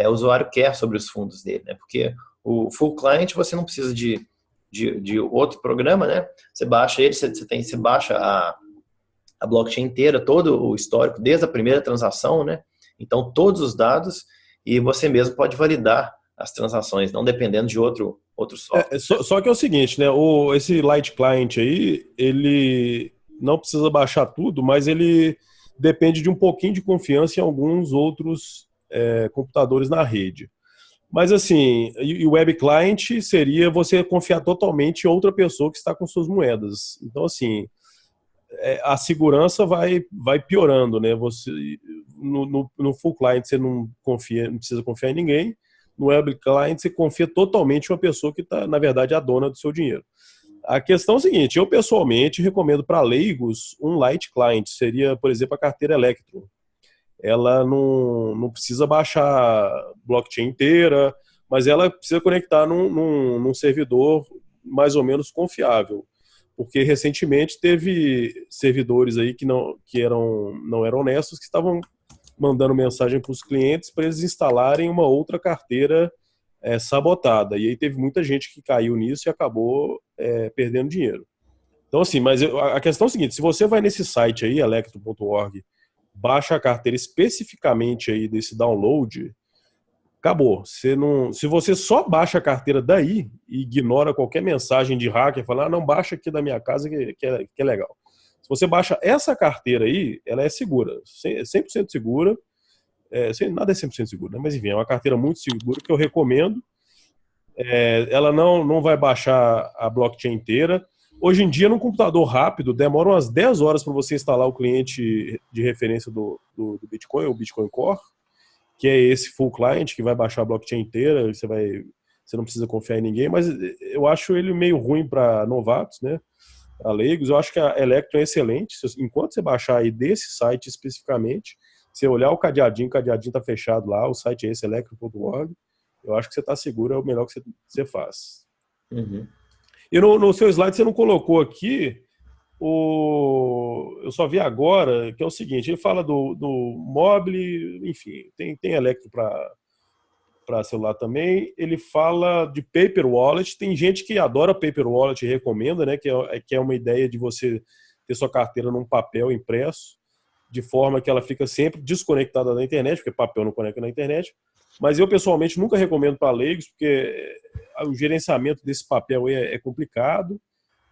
o usuário quer sobre os fundos dele, né? Porque o full client você não precisa de outro programa, né? Você baixa ele, você baixa a blockchain inteira, todo o histórico, desde a primeira transação, né? Então, todos os dados, e você mesmo pode validar as transações, não dependendo de outro software. Só que é o seguinte, né? Esse Light Client aí, ele não precisa baixar tudo, mas ele depende de um pouquinho de confiança em alguns outros computadores na rede. Mas assim, e o Web Client seria você confiar totalmente em outra pessoa que está com suas moedas. Então, assim, a segurança vai piorando, né? Você, no Full Client você não confia, não precisa confiar em ninguém. No Web Client você confia totalmente em uma pessoa que está, na verdade, a dona do seu dinheiro. A questão é a seguinte, eu pessoalmente recomendo para leigos um Light Client, seria, por exemplo, a carteira Electrum. Ela não precisa baixar blockchain inteira, mas ela precisa conectar num servidor mais ou menos confiável. Porque recentemente teve servidores aí que não eram honestos, que estavam mandando mensagem para os clientes para eles instalarem uma outra carteira sabotada. E aí teve muita gente que caiu nisso e acabou perdendo dinheiro. Então, assim, mas a questão é a seguinte: se você vai nesse site aí, electro.org, baixa a carteira especificamente aí desse download, acabou. Se você só baixa a carteira daí e ignora qualquer mensagem de hacker, fala, não, baixa aqui da minha casa que é legal. Se você baixa essa carteira aí, ela é segura, 100% segura. Nada é 100% seguro, né? Mas enfim, é uma carteira muito segura que eu recomendo. Ela não vai baixar a blockchain inteira. Hoje em dia, num computador rápido, demora umas 10 horas para você instalar o cliente de referência do Bitcoin, o Bitcoin Core, que é esse full client que vai baixar a blockchain inteira. Você não precisa confiar em ninguém, mas eu acho ele meio ruim para novatos, né? Para leigos. Eu acho que a Electron é excelente. Enquanto você baixar aí desse site especificamente, você olhar o cadeadinho está fechado lá, o site é esse, electron.org, eu acho que você está seguro, é o melhor que você faz. Uhum. E no seu slide você não colocou aqui, eu só vi agora, que é o seguinte, ele fala do mobile, enfim, tem Electro para celular também, ele fala de Paper Wallet, tem gente que adora Paper Wallet e recomenda, né, que é uma ideia de você ter sua carteira num papel impresso, de forma que ela fica sempre desconectada da internet, porque papel não conecta na internet, mas eu pessoalmente nunca recomendo para leigos, porque o gerenciamento desse papel aí é complicado.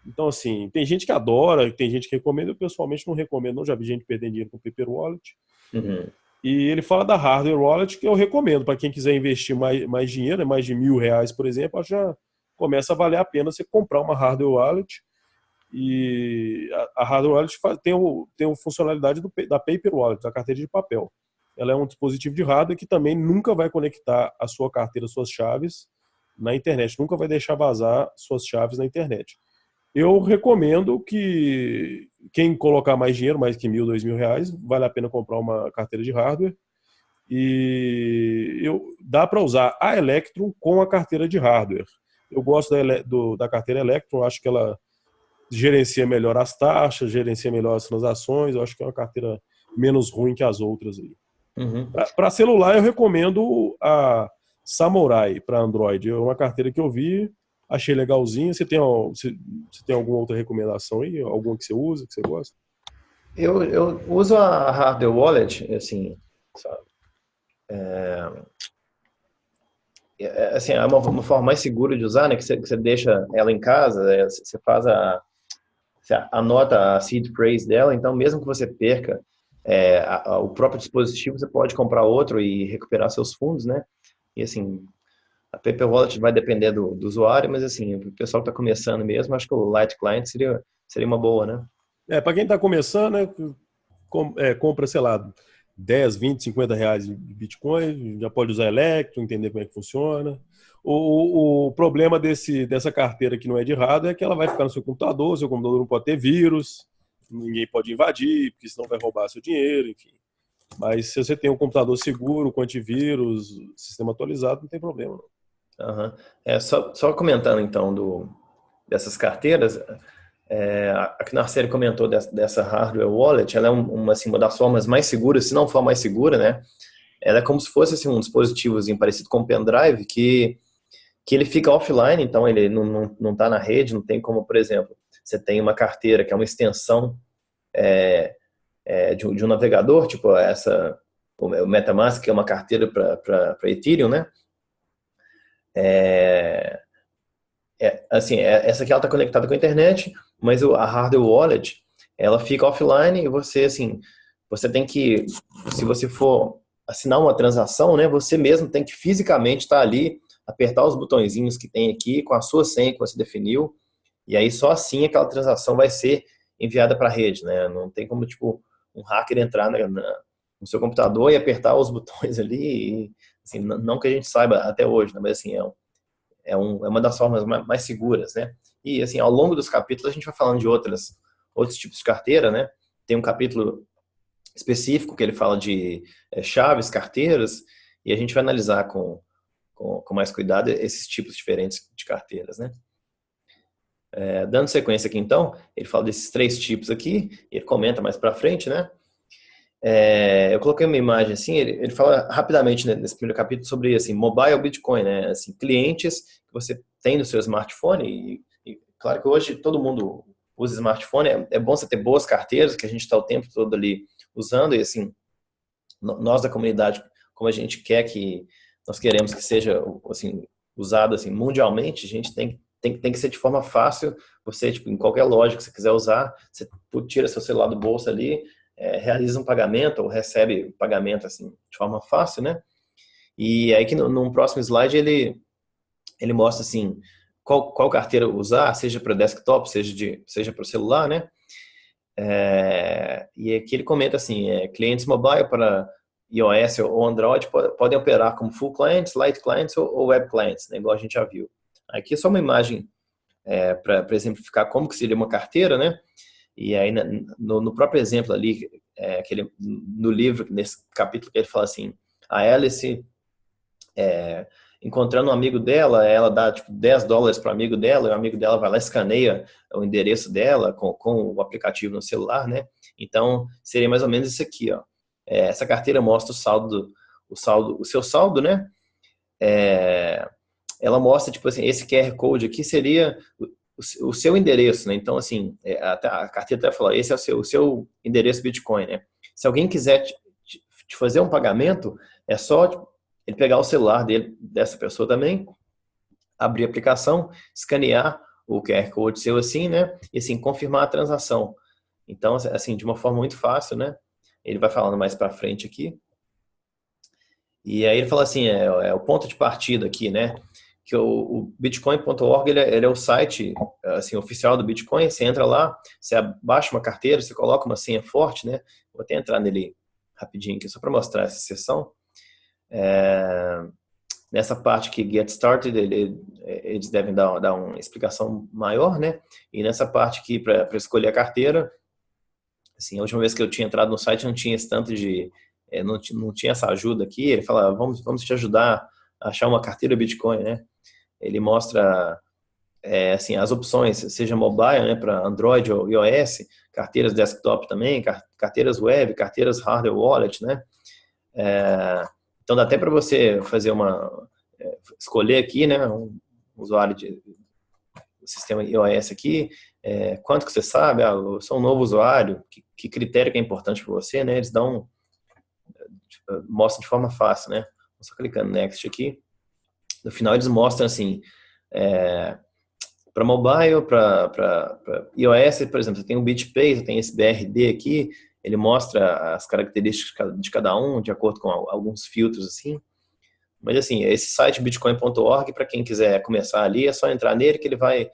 Então, assim, tem gente que adora, tem gente que recomenda, eu pessoalmente não recomendo, não, já vi gente perdendo dinheiro com Paper Wallet. Uhum. E ele fala da Hardware Wallet, que eu recomendo para quem quiser investir mais dinheiro, mais de R$ 1.000, por exemplo, já começa a valer a pena você comprar uma Hardware Wallet. E a Hardware Wallet tem a funcionalidade da Paper Wallet, da carteira de papel. Ela é um dispositivo de hardware que também nunca vai conectar a sua carteira, suas chaves, na internet. Nunca vai deixar vazar suas chaves na internet. Eu recomendo que quem colocar mais dinheiro, mais que R$ 1.000, R$ 2.000, vale a pena comprar uma carteira de hardware. E dá para usar a Electrum com a carteira de hardware. Eu gosto da carteira Electrum, acho que ela gerencia melhor as taxas, gerencia melhor as transações. Eu acho que é uma carteira menos ruim que as outras aí. Uhum. Para celular, eu recomendo a Samurai para Android. É uma carteira que eu vi, achei legalzinha. Você tem alguma outra recomendação aí? Alguma que você usa, que você gosta? Eu uso a Hardware Wallet, assim, sabe? Assim, é uma forma mais segura de usar, né? Que você deixa ela em casa, você você anota a seed phrase dela, então mesmo que você perca o próprio dispositivo, você pode comprar outro e recuperar seus fundos, né? E assim, a Paper Wallet vai depender do usuário, mas assim, o pessoal que está começando mesmo, acho que o Light Client seria uma boa, né? Para quem está começando, né, compra, sei lá, 10, 20, R$ 50 de Bitcoin, já pode usar Electrum, entender como é que funciona. O problema dessa carteira que não é de hardware é que ela vai ficar no seu computador não pode ter vírus, ninguém pode invadir, porque senão vai roubar seu dinheiro, enfim. Mas se você tem um computador seguro, com antivírus, sistema atualizado, não tem problema, não. Aham. Só comentando então dessas carteiras, a Knarcere comentou dessa hardware wallet, ela é assim, uma das formas mais seguras, se não for a mais segura, né? Ela é como se fosse assim, um dispositivo parecido com um pendrive que ele fica offline, então ele não está na rede, não tem como, por exemplo, você tem uma carteira que é uma extensão de um navegador, tipo o MetaMask, que é uma carteira para Ethereum, né? Assim, essa aqui ela está conectada com a internet, mas a hardware wallet, ela fica offline e você, assim, você tem que, se você for assinar uma transação, né, você mesmo tem que fisicamente estar ali, apertar os botõezinhos que tem aqui com a sua senha que você definiu, e aí só assim aquela transação vai ser enviada para a rede, né? Não tem como, tipo, um hacker entrar no seu computador e apertar os botões ali, e, assim, não que a gente saiba até hoje, né, mas assim, é uma das formas mais seguras, né? E, assim, ao longo dos capítulos a gente vai falando de outros tipos de carteira, né? Tem um capítulo específico que ele fala de chaves, carteiras, e a gente vai analisar com mais cuidado esses tipos diferentes de carteiras, né? Dando sequência aqui, então, ele fala desses 3 tipos aqui, e ele comenta mais para frente, né? Eu coloquei uma imagem assim, ele fala rapidamente, né, nesse primeiro capítulo sobre assim, mobile Bitcoin, né? Assim, clientes que você tem no seu smartphone e claro que hoje todo mundo usa smartphone, é bom você ter boas carteiras que a gente está o tempo todo ali usando e assim, nós da comunidade, como a gente nós queremos que seja assim, usado assim, mundialmente, a gente tem que ser de forma fácil, você, tipo, em qualquer loja que você quiser usar, você tira seu celular do bolso ali, realiza um pagamento ou recebe pagamento assim, de forma fácil, né? E aí que num próximo slide ele mostra assim, qual carteira usar, seja para desktop, seja para o celular, né? E aqui ele comenta assim, clientes mobile para iOS ou Android podem operar como full clients, light clients ou web clients, né, igual a gente já viu. Aqui é só uma imagem para exemplificar como que seria uma carteira, né? E aí no próprio exemplo ali, no livro, nesse capítulo que ele fala assim, a Alice encontrando um amigo dela, ela dá tipo $10 para o amigo dela, e o amigo dela vai lá e escaneia o endereço dela com o aplicativo no celular, né? Então, seria mais ou menos isso aqui, ó. Essa carteira mostra o seu saldo, né? Ela mostra, tipo assim, esse QR Code aqui seria o seu endereço, né? Então, assim, a carteira até falou, esse é o seu endereço Bitcoin, né? Se alguém quiser te fazer um pagamento, é só tipo, ele pegar o celular dessa pessoa também, abrir a aplicação, escanear o QR Code seu assim, né? E assim, confirmar a transação. Então, assim, de uma forma muito fácil, né? Ele vai falando mais para frente aqui. E aí ele fala assim, o ponto de partida aqui, né? Que o bitcoin.org ele é o site assim, oficial do Bitcoin. Você entra lá, você baixa uma carteira, você coloca uma senha forte, né? Vou até entrar nele rapidinho aqui, só para mostrar essa seção. Nessa parte que Get Started, eles devem dar uma explicação maior, né? E nessa parte aqui, para escolher a carteira, assim, a última vez que eu tinha entrado no site não tinha esse tanto de... não tinha essa ajuda aqui. Ele fala, vamos te ajudar a achar uma carteira Bitcoin, né? Ele mostra assim, as opções, seja mobile, né, para Android ou iOS, carteiras desktop também, carteiras web, carteiras hardware wallet, né? Então dá até para você fazer escolher aqui, né, um usuário do sistema iOS aqui, quanto que você sabe, eu sou um novo usuário, que critério que é importante para você, né? Eles mostram de forma fácil, né? Só clicando Next aqui. No final eles mostram assim, para mobile, para iOS, por exemplo, você tem o BitPay, você tem esse BRD aqui, ele mostra as características de cada um, de acordo com alguns filtros, assim. Mas, assim, esse site bitcoin.org, para quem quiser começar ali, é só entrar nele que ele vai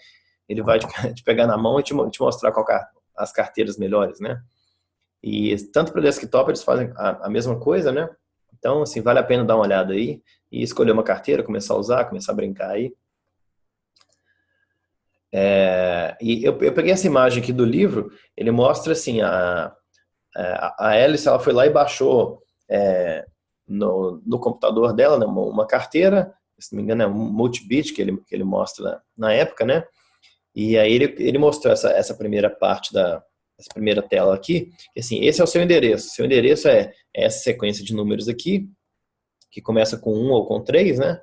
te pegar na mão e te mostrar as carteiras melhores, né? E tanto para o desktop eles fazem a mesma coisa, né? Então, assim, vale a pena dar uma olhada aí e escolher uma carteira, começar a usar, começar a brincar aí. E eu peguei essa imagem aqui do livro, ele mostra assim, a Alice, ela foi lá e baixou no computador dela, né, uma carteira, se não me engano é um multibit que ele mostra na época, né? E aí ele mostrou essa primeira parte essa primeira tela aqui, que assim, esse é o seu endereço. Seu endereço é essa sequência de números aqui, que começa com 1 ou com 3, né?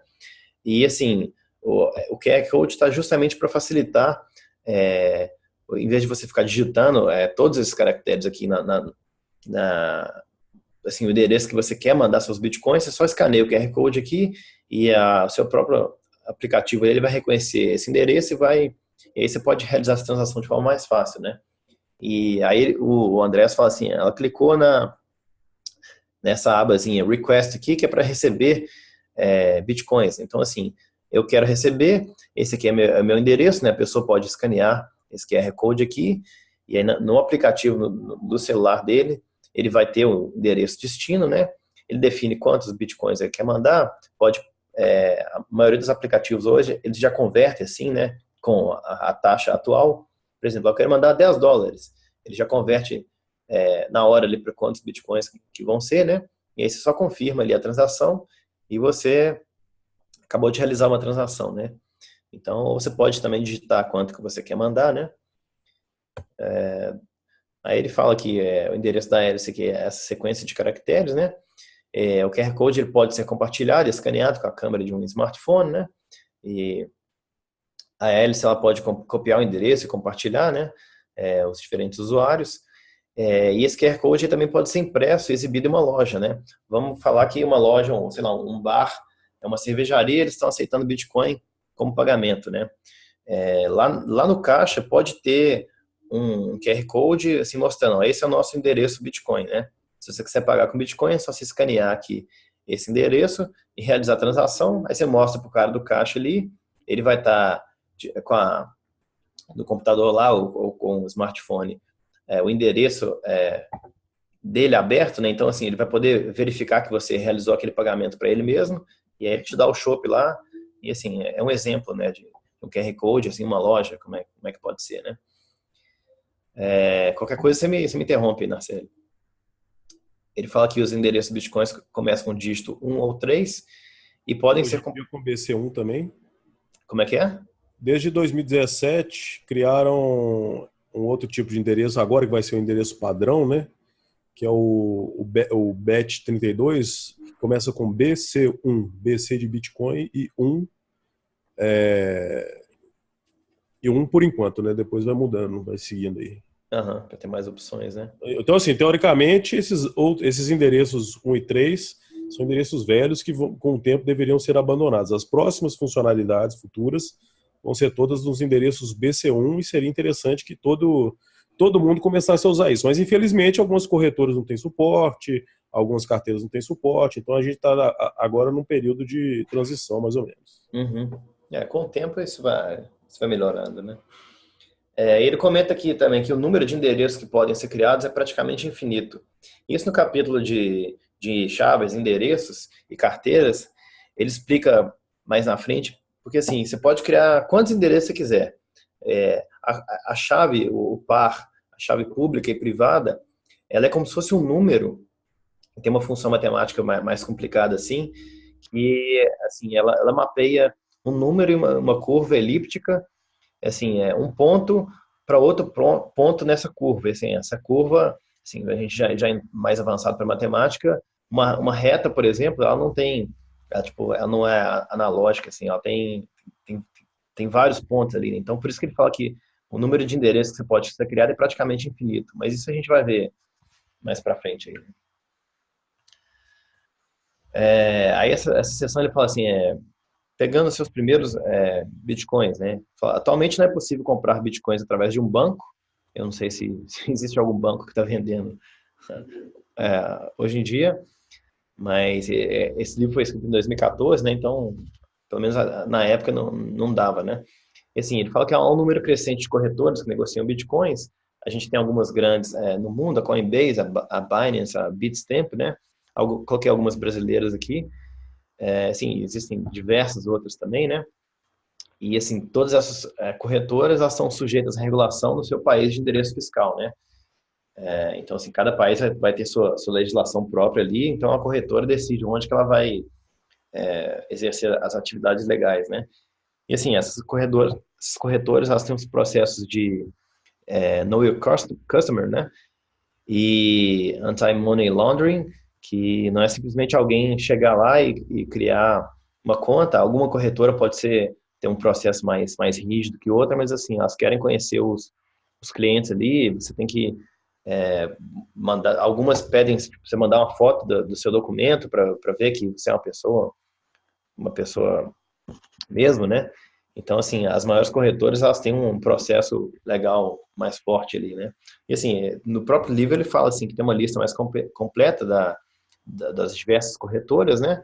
E assim, o QR Code está justamente para facilitar, em vez de você ficar digitando todos esses caracteres aqui assim, o endereço que você quer mandar seus bitcoins, você só escaneia o QR Code aqui e o seu próprio aplicativo ele vai reconhecer esse endereço e aí você pode realizar essa transação de forma mais fácil, né? E aí o Andrés fala assim, ela clicou nessa abazinha request aqui, que é para receber bitcoins. Então, assim, eu quero receber, esse aqui é meu endereço, né? A pessoa pode escanear esse QR Code aqui, e aí no aplicativo do celular dele, ele vai ter o endereço destino, né? Ele define quantos bitcoins ele quer mandar, a maioria dos aplicativos hoje, eles já convertem assim, né? Com a taxa atual. Por exemplo, eu quero mandar $10. Ele já converte na hora ali para quantos bitcoins que vão ser, né? E aí você só confirma ali a transação e você acabou de realizar uma transação, né? Então, você pode também digitar quanto que você quer mandar, né? Aí ele fala que o endereço da hélice aqui é essa sequência de caracteres, né? O QR Code ele pode ser compartilhado, escaneado com a câmera de um smartphone, né? E a hélice ela pode copiar o endereço e compartilhar, né? Os diferentes usuários. E esse QR Code também pode ser impresso e exibido em uma loja, né? Vamos falar que uma loja, sei lá, um bar, uma cervejaria, eles estão aceitando Bitcoin como pagamento, né? Lá no caixa pode ter um QR Code assim, mostrando, ó, esse é o nosso endereço Bitcoin, né? Se você quiser pagar com Bitcoin, é só se escanear aqui esse endereço e realizar a transação. Aí você mostra para o cara do caixa ali, ele vai estar no computador lá ou com o smartphone, o endereço dele aberto, né? Então, assim, ele vai poder verificar que você realizou aquele pagamento para ele mesmo, e aí ele te dá o chopp lá, e assim, é um exemplo, né, de um QR Code, assim, uma loja, como é que pode ser, né? Qualquer coisa você me interrompe, Narcélio. Ele fala que os endereços bitcoins começam com dígito 1 ou 3 e podem Hoje ser em dia com BC1 também. Como é que é? Desde 2017 criaram um outro tipo de endereço, agora que vai ser o endereço padrão, né? Que é o BET32, que começa com BC1, BC de Bitcoin e 1 por enquanto, né? Depois vai mudando, vai seguindo aí. Para ter mais opções, né? Então, assim, teoricamente, esses endereços 1 e 3 são endereços velhos que, com o tempo, deveriam ser abandonados. As próximas funcionalidades futuras vão ser todas nos endereços BC1 e seria interessante que todo mundo começasse a usar isso. Mas, infelizmente, algumas corretoras não têm suporte, algumas carteiras não têm suporte, então a gente está agora num período de transição, mais ou menos. Uhum. Com o tempo isso vai melhorando, né? Ele comenta aqui também que o número de endereços que podem ser criados é praticamente infinito. Isso no capítulo de chaves, endereços e carteiras, ele explica mais na frente, porque assim, você pode criar quantos endereços você quiser. A chave, o par, a chave pública e privada, ela é como se fosse um número, tem uma função matemática mais complicada assim, que assim, ela mapeia um número e uma curva elíptica, assim, um ponto para outro ponto nessa curva. Assim, essa curva, assim, a gente já é mais avançado para matemática, uma reta, por exemplo, ela não tem, ela não é analógica, assim, ela tem vários pontos ali. Então, por isso que ele fala que o número de endereços que você pode ser criado é praticamente infinito. Mas isso a gente vai ver mais para frente aí. Aí essa sessão ele fala assim, pegando seus primeiros bitcoins, né? Atualmente não é possível comprar bitcoins através de um banco. Eu não sei se existe algum banco que está vendendo hoje em dia, mas esse livro foi escrito em 2014, né? Então, pelo menos na época não dava, né? E assim, ele fala que há um número crescente de corretores que negociam bitcoins. A gente tem algumas grandes no mundo, a Coinbase, a Binance, a Bitstamp, né? Coloquei algumas brasileiras aqui. Sim, existem diversas outras também, né? E, assim, todas essas corretoras, elas são sujeitas à regulação no seu país de endereço fiscal, né? Então, assim, cada país vai ter sua legislação própria ali, então a corretora decide onde que ela vai exercer as atividades legais, né? E assim, esses corretores, elas têm os processos de Know Your Customer, né? E Anti-Money Laundering, que não é simplesmente alguém chegar lá e criar uma conta. Alguma corretora pode ter um processo mais rígido que outra, mas assim, elas querem conhecer os clientes ali, você tem que mandar, algumas pedem tipo, você mandar uma foto do seu documento para ver que você é uma pessoa mesmo, né? Então, assim, as maiores corretoras, elas têm um processo legal mais forte ali, né? E, assim, no próprio livro ele fala, assim, que tem uma lista mais completa das diversas corretoras, né?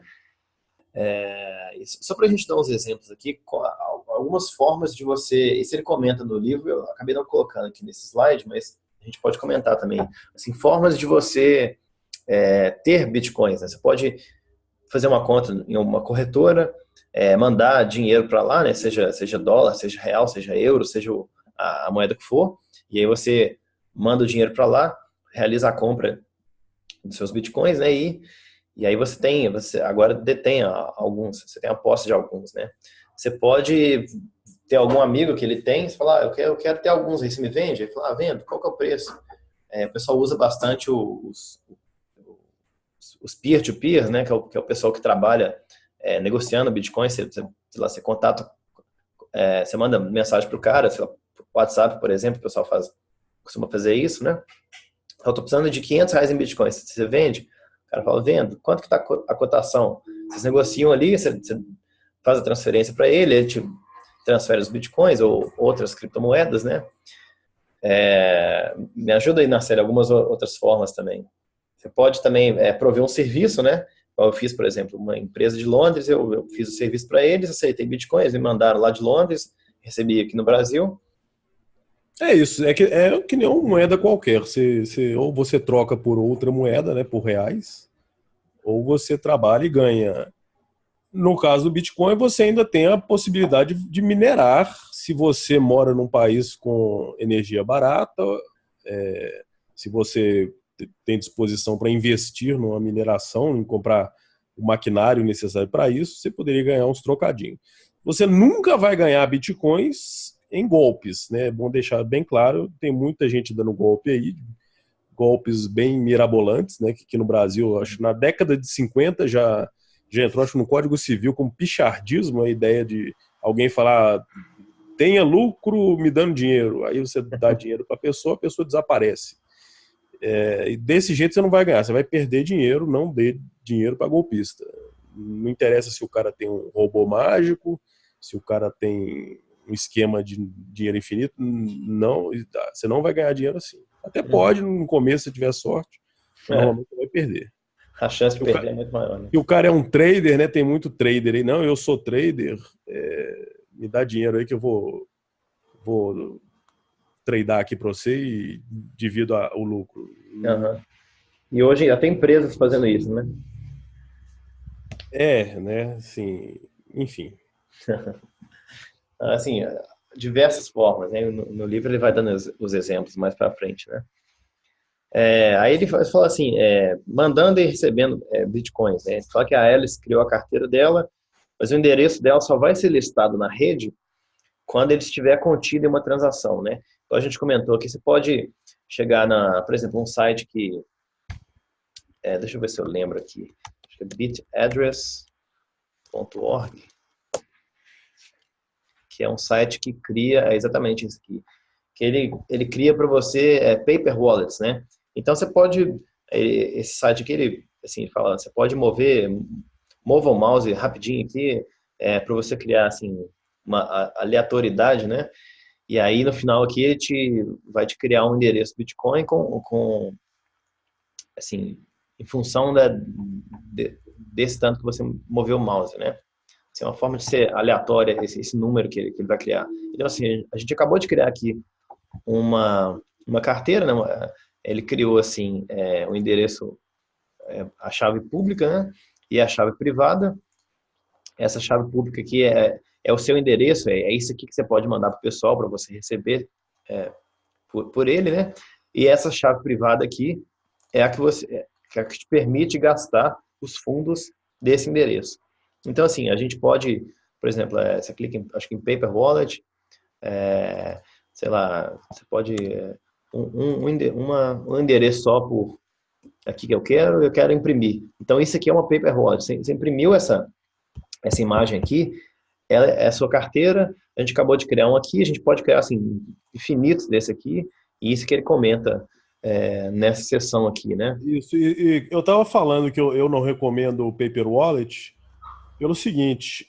Só para a gente dar uns exemplos aqui, algumas formas de você... Isso ele comenta no livro, eu acabei não colocando aqui nesse slide, mas a gente pode comentar também. Assim, formas de você ter bitcoins, né? Você pode fazer uma conta em uma corretora, mandar dinheiro para lá, né? Seja dólar, seja real, seja euro, seja a moeda que for, e aí você manda o dinheiro para lá, realiza a compra dos seus bitcoins, né? E aí você agora detém alguns, você tem a posse de alguns, né? Você pode ter algum amigo que ele tem, você fala, eu quero ter alguns aí, você me vende? Ele fala, vendo, qual que é o preço? O pessoal usa bastante os peer-to-peer, né, que é o pessoal que trabalha negociando Bitcoin, você contata, você manda mensagem para o cara, sei lá, WhatsApp, por exemplo, o pessoal costuma fazer isso, né? Eu estou precisando de R$ 500 em Bitcoin, você vende? O cara fala, vendo. Quanto que está a cotação? Vocês negociam ali, você faz a transferência para ele te transfere os Bitcoins ou outras criptomoedas, né? Me ajuda aí, Narcélio, algumas outras formas também. Você pode também prover um serviço, né? Eu fiz, por exemplo, uma empresa de Londres, eu fiz o serviço para eles, aceitei bitcoins, me mandaram lá de Londres, recebi aqui no Brasil. É isso, é que nem uma moeda qualquer. Ou você troca por outra moeda, né, por reais, ou você trabalha e ganha. No caso do Bitcoin, você ainda tem a possibilidade de minerar se você mora num país com energia barata, se você tem disposição para investir numa mineração, em comprar o maquinário necessário para isso, você poderia ganhar uns trocadinhos. Você nunca vai ganhar bitcoins em golpes, né? É bom deixar bem claro, tem muita gente dando golpe aí, golpes bem mirabolantes, né? Que aqui no Brasil, acho que na década de 50 já entrou, acho, no Código Civil como pichardismo, a ideia de alguém falar tenha lucro me dando dinheiro. Aí você dá dinheiro para a pessoa desaparece. E desse jeito você não vai ganhar, você vai perder dinheiro, não dê dinheiro para golpista. Não interessa se o cara tem um robô mágico, se o cara tem um esquema de dinheiro infinito, não, você não vai ganhar dinheiro assim. Até pode no começo, se tiver sorte, normalmente você vai perder. A chance de perder é muito maior, né? E o cara é um trader, né? Tem muito trader aí. Não, eu sou trader, me dá dinheiro aí que eu vou tradar aqui para você e divido o lucro. Uhum. E hoje até empresas fazendo isso, né? Né? Assim, enfim. Assim, diversas formas, né? No livro ele vai dando os exemplos mais para frente, né? Aí ele fala assim, mandando e recebendo bitcoins, né? Ele fala que a Alice criou a carteira dela, mas o endereço dela só vai ser listado na rede quando ele estiver contido em uma transação, né? Então a gente comentou que você pode chegar por exemplo, um site que, deixa eu ver se eu lembro aqui, acho que é bitaddress.org, que é um site que cria exatamente isso aqui, que ele cria para você paper wallets, né? Então você pode, esse site aqui, ele assim, fala, você pode mova o mouse rapidinho aqui, para você criar assim, uma aleatoriedade, né? E aí no final aqui ele vai te criar um endereço Bitcoin com assim, em função desse tanto que você moveu o mouse, né? Assim, é uma forma de ser aleatória esse número que ele vai criar. Então assim, a gente acabou de criar aqui uma carteira, né? Ele criou assim o endereço, a chave pública, né? E a chave privada. Essa chave pública aqui é o seu endereço, é isso aqui que você pode mandar para o pessoal para você receber por ele, né? E essa chave privada aqui é a que te permite gastar os fundos desse endereço. Então, assim, a gente pode, por exemplo, você clica, acho que em Paper Wallet, sei lá, você pode um endereço só por aqui que eu quero imprimir. Então, isso aqui é uma Paper Wallet. Você imprimiu essa imagem aqui, ela é a sua carteira, a gente acabou de criar um aqui, a gente pode criar, assim, infinitos desse aqui, e isso que ele comenta nessa sessão aqui, né? Isso, e eu estava falando que eu não recomendo o Paper Wallet pelo seguinte,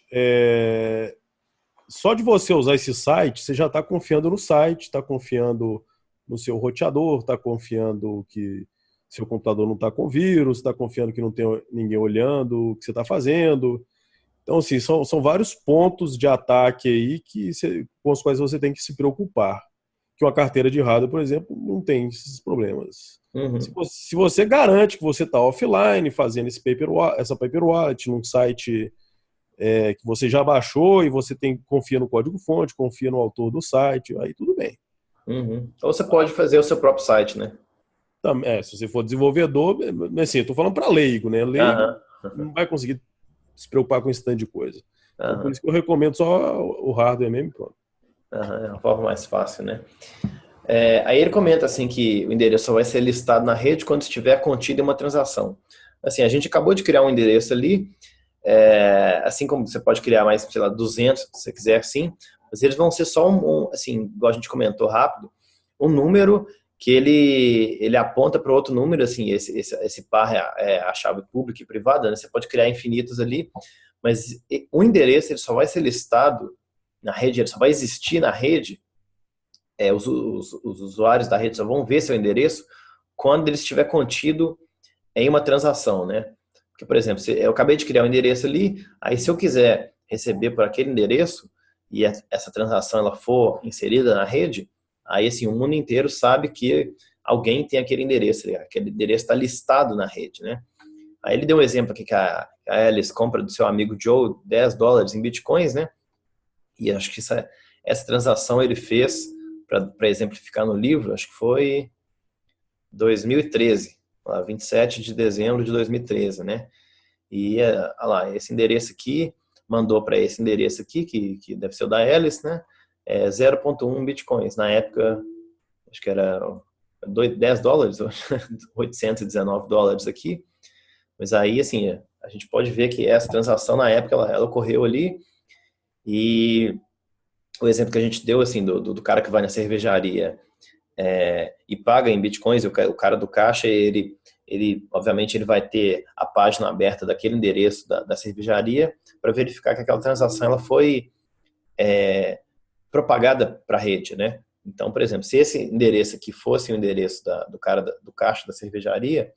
só de você usar esse site, você já está confiando no site, está confiando no seu roteador, está confiando que seu computador não está com vírus, está confiando que não tem ninguém olhando o que você está fazendo. Então, assim, são vários pontos de ataque aí com os quais você tem que se preocupar. Que uma carteira de hardware, por exemplo, não tem esses problemas. Uhum. Se você garante que você está offline, fazendo essa Paper Wallet num site que você já baixou e você confia no código-fonte, confia no autor do site, aí tudo bem. Uhum. Ou você pode fazer o seu próprio site, né? Se você for desenvolvedor, assim, eu estou falando para leigo, né? Leigo não vai conseguir se preocupar com esse tanto de coisa. Então, por isso que eu recomendo só o hardware mesmo, pronto. É a forma mais fácil, né? Aí ele comenta assim que o endereço só vai ser listado na rede quando estiver contido em uma transação. Assim, a gente acabou de criar um endereço ali, assim como você pode criar mais, sei lá, 200, se você quiser, sim, mas eles vão ser só assim, igual a gente comentou rápido, um número que ele aponta para outro número, assim, esse par é a chave pública e privada, né? Você pode criar infinitos ali, mas o endereço ele só vai ser listado na rede, ele só vai existir na rede, os usuários da rede só vão ver seu endereço quando ele estiver contido em uma transação, né? Porque, por exemplo, eu acabei de criar um endereço ali, aí se eu quiser receber por aquele endereço e essa transação ela for inserida na rede, aí assim, o mundo inteiro sabe que alguém tem aquele endereço está listado na rede, né? Aí ele deu um exemplo aqui que a Alice compra do seu amigo Joe $10 em bitcoins, né? E acho que essa transação ele fez, para exemplificar no livro, acho que foi 2013, lá, 27 de dezembro de 2013, né? E olha lá, esse endereço aqui mandou para esse endereço aqui, que deve ser o da Alice, né? 0,1 bitcoins. Na época, acho que era $10, $819 aqui. Mas aí, assim, a gente pode ver que essa transação, na época, ela ocorreu ali. E o exemplo que a gente deu, assim, do cara que vai na cervejaria e paga em bitcoins, o cara do caixa, ele obviamente, ele vai ter a página aberta daquele endereço da cervejaria para verificar que aquela transação ela foi propagada para a rede, né? Então, por exemplo, se esse endereço aqui fosse o endereço do cara do caixa da cervejaria,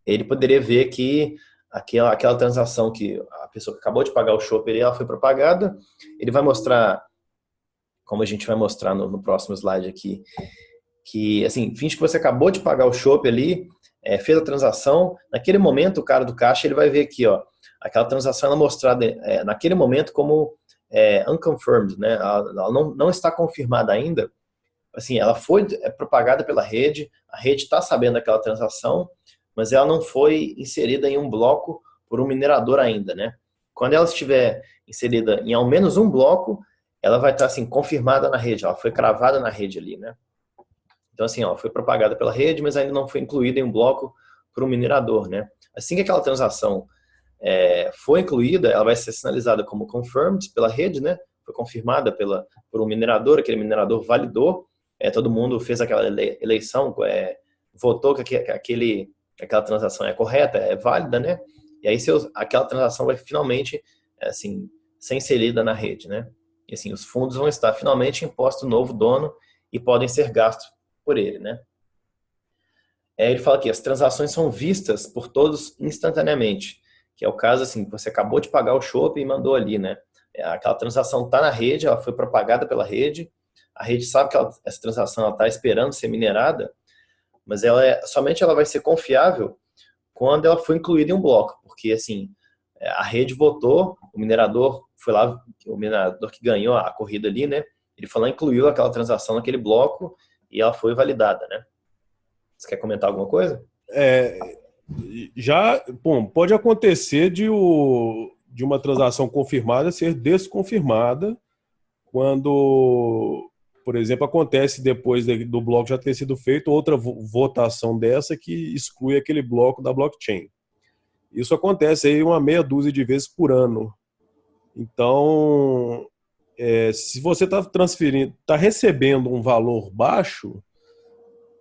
ele poderia ver que aquela transação que a pessoa que acabou de pagar o chopp, ela foi propagada. Ele vai mostrar, como a gente vai mostrar no próximo slide aqui, que, assim, finge que você acabou de pagar o chopp ali, fez a transação, naquele momento o cara do caixa ele vai ver aqui, ó, aquela transação ela é mostrada naquele momento como unconfirmed, né? Ela não está confirmada ainda, assim, ela foi propagada pela rede, a rede está sabendo daquela transação, mas ela não foi inserida em um bloco por um minerador ainda, né? Quando ela estiver inserida em ao menos um bloco, ela vai estar, assim, confirmada na rede, ela foi cravada na rede ali, né? Então, assim, ela foi propagada pela rede, mas ainda não foi incluída em um bloco por um minerador, né? Assim que aquela transação for incluída, ela vai ser sinalizada como confirmed pela rede, né? Foi confirmada por um minerador, aquele minerador validou, todo mundo fez aquela eleição, votou que aquela transação é correta, é válida, né? E aí aquela transação vai finalmente, assim, ser inserida na rede, né? E assim, os fundos vão estar finalmente em posse do novo dono e podem ser gastos por ele, né? Ele fala que as transações são vistas por todos instantaneamente, que é o caso assim, que você acabou de pagar o chopp e mandou ali, né? Aquela transação está na rede, ela foi propagada pela rede, a rede sabe que essa transação está esperando ser minerada, mas somente ela vai ser confiável quando ela for incluída em um bloco, porque assim, a rede votou, o minerador foi lá, o minerador que ganhou a corrida ali, né? Ele foi lá, incluiu aquela transação naquele bloco e ela foi validada, né? Você quer comentar alguma coisa? É, já, bom, pode acontecer de uma transação confirmada ser desconfirmada quando, por exemplo, acontece depois do bloco já ter sido feito outra votação dessa que exclui aquele bloco da blockchain. Isso acontece aí uma meia dúzia de vezes por ano. Então, se você está transferindo, está recebendo um valor baixo,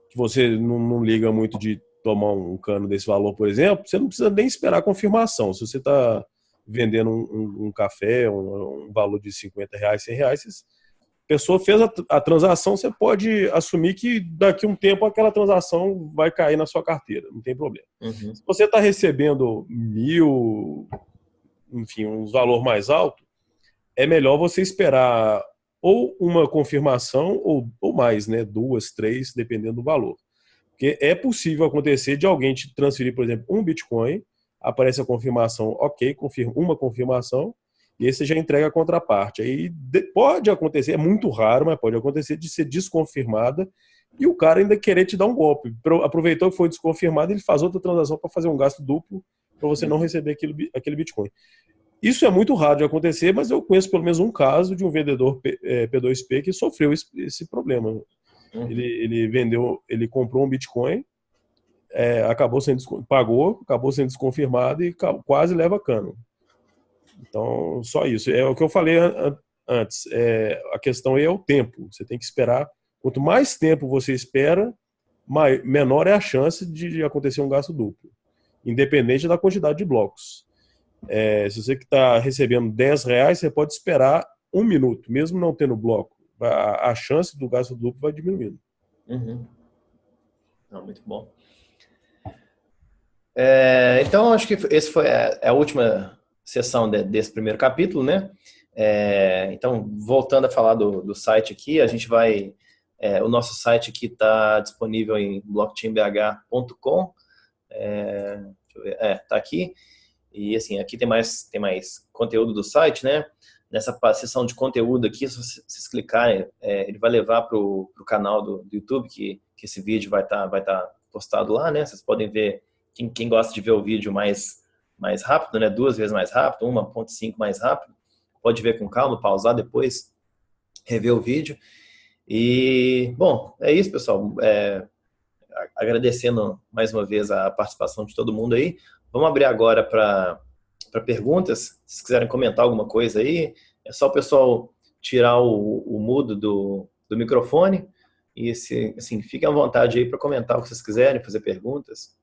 que você não liga muito de tomar um cano desse valor, por exemplo, você não precisa nem esperar a confirmação. Se você está vendendo um café, um valor de R$ 50, R$ 100, a pessoa fez a transação, você pode assumir que daqui a um tempo aquela transação vai cair na sua carteira, não tem problema. Uhum. Se você está recebendo 1.000, enfim, um valor mais alto, é melhor você esperar ou uma confirmação ou mais, né? 2, 3, dependendo do valor. Porque é possível acontecer de alguém te transferir, por exemplo, um Bitcoin, aparece a confirmação, ok, uma confirmação, e aí você já entrega a contraparte. Aí pode acontecer, é muito raro, mas pode acontecer de ser desconfirmada e o cara ainda querer te dar um golpe. Aproveitou que foi desconfirmado, ele faz outra transação para fazer um gasto duplo para você não receber aquele Bitcoin. Isso é muito raro de acontecer, mas eu conheço pelo menos um caso de um vendedor P2P que sofreu esse problema. Uhum. Ele comprou um Bitcoin, acabou sendo desconfirmado e quase leva cano. Então, só isso. É o que eu falei antes. A questão é o tempo. Você tem que esperar. Quanto mais tempo você espera, menor é a chance de acontecer um gasto duplo, independente da quantidade de blocos. Se você que está recebendo R$ 10, você pode esperar 1 minuto, mesmo não tendo bloco. A chance do gasto duplo vai diminuindo. Uhum. Não, muito bom. Então, acho que esse foi a última sessão desse primeiro capítulo, né? Então, voltando a falar do site aqui, a gente vai... o nosso site aqui está disponível em blockchainbh.com. Deixa eu ver. Tá aqui. E assim, aqui tem mais conteúdo do site, né? Nessa seção de conteúdo aqui, se vocês clicarem, ele vai levar para o canal do YouTube, que esse vídeo vai tá postado lá, né? Vocês podem ver, quem gosta de ver o vídeo mais rápido, né? 2 vezes mais rápido, 1.5 mais rápido, pode ver com calma, pausar depois, rever o vídeo. E, bom, é isso, pessoal. Agradecendo mais uma vez a participação de todo mundo aí. Vamos abrir agora para perguntas. Se quiserem comentar alguma coisa aí, é só o pessoal tirar o mudo do microfone e, assim, fiquem à vontade aí para comentar o que vocês quiserem, fazer perguntas.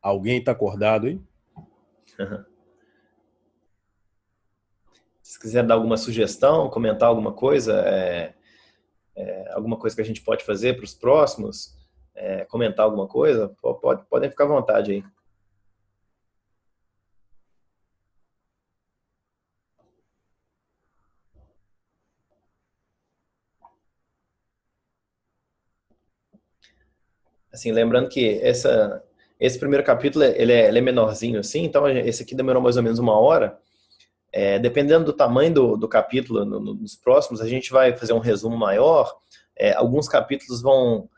Alguém está acordado aí? Uhum. Se quiser dar alguma sugestão, comentar alguma coisa, alguma coisa que a gente pode fazer para os próximos, comentar alguma coisa, podem ficar à vontade aí. Assim, lembrando que esse primeiro capítulo ele é menorzinho assim, então esse aqui demorou mais ou menos 1 hora. Dependendo do tamanho do capítulo, nos próximos, a gente vai fazer um resumo maior. Alguns capítulos vão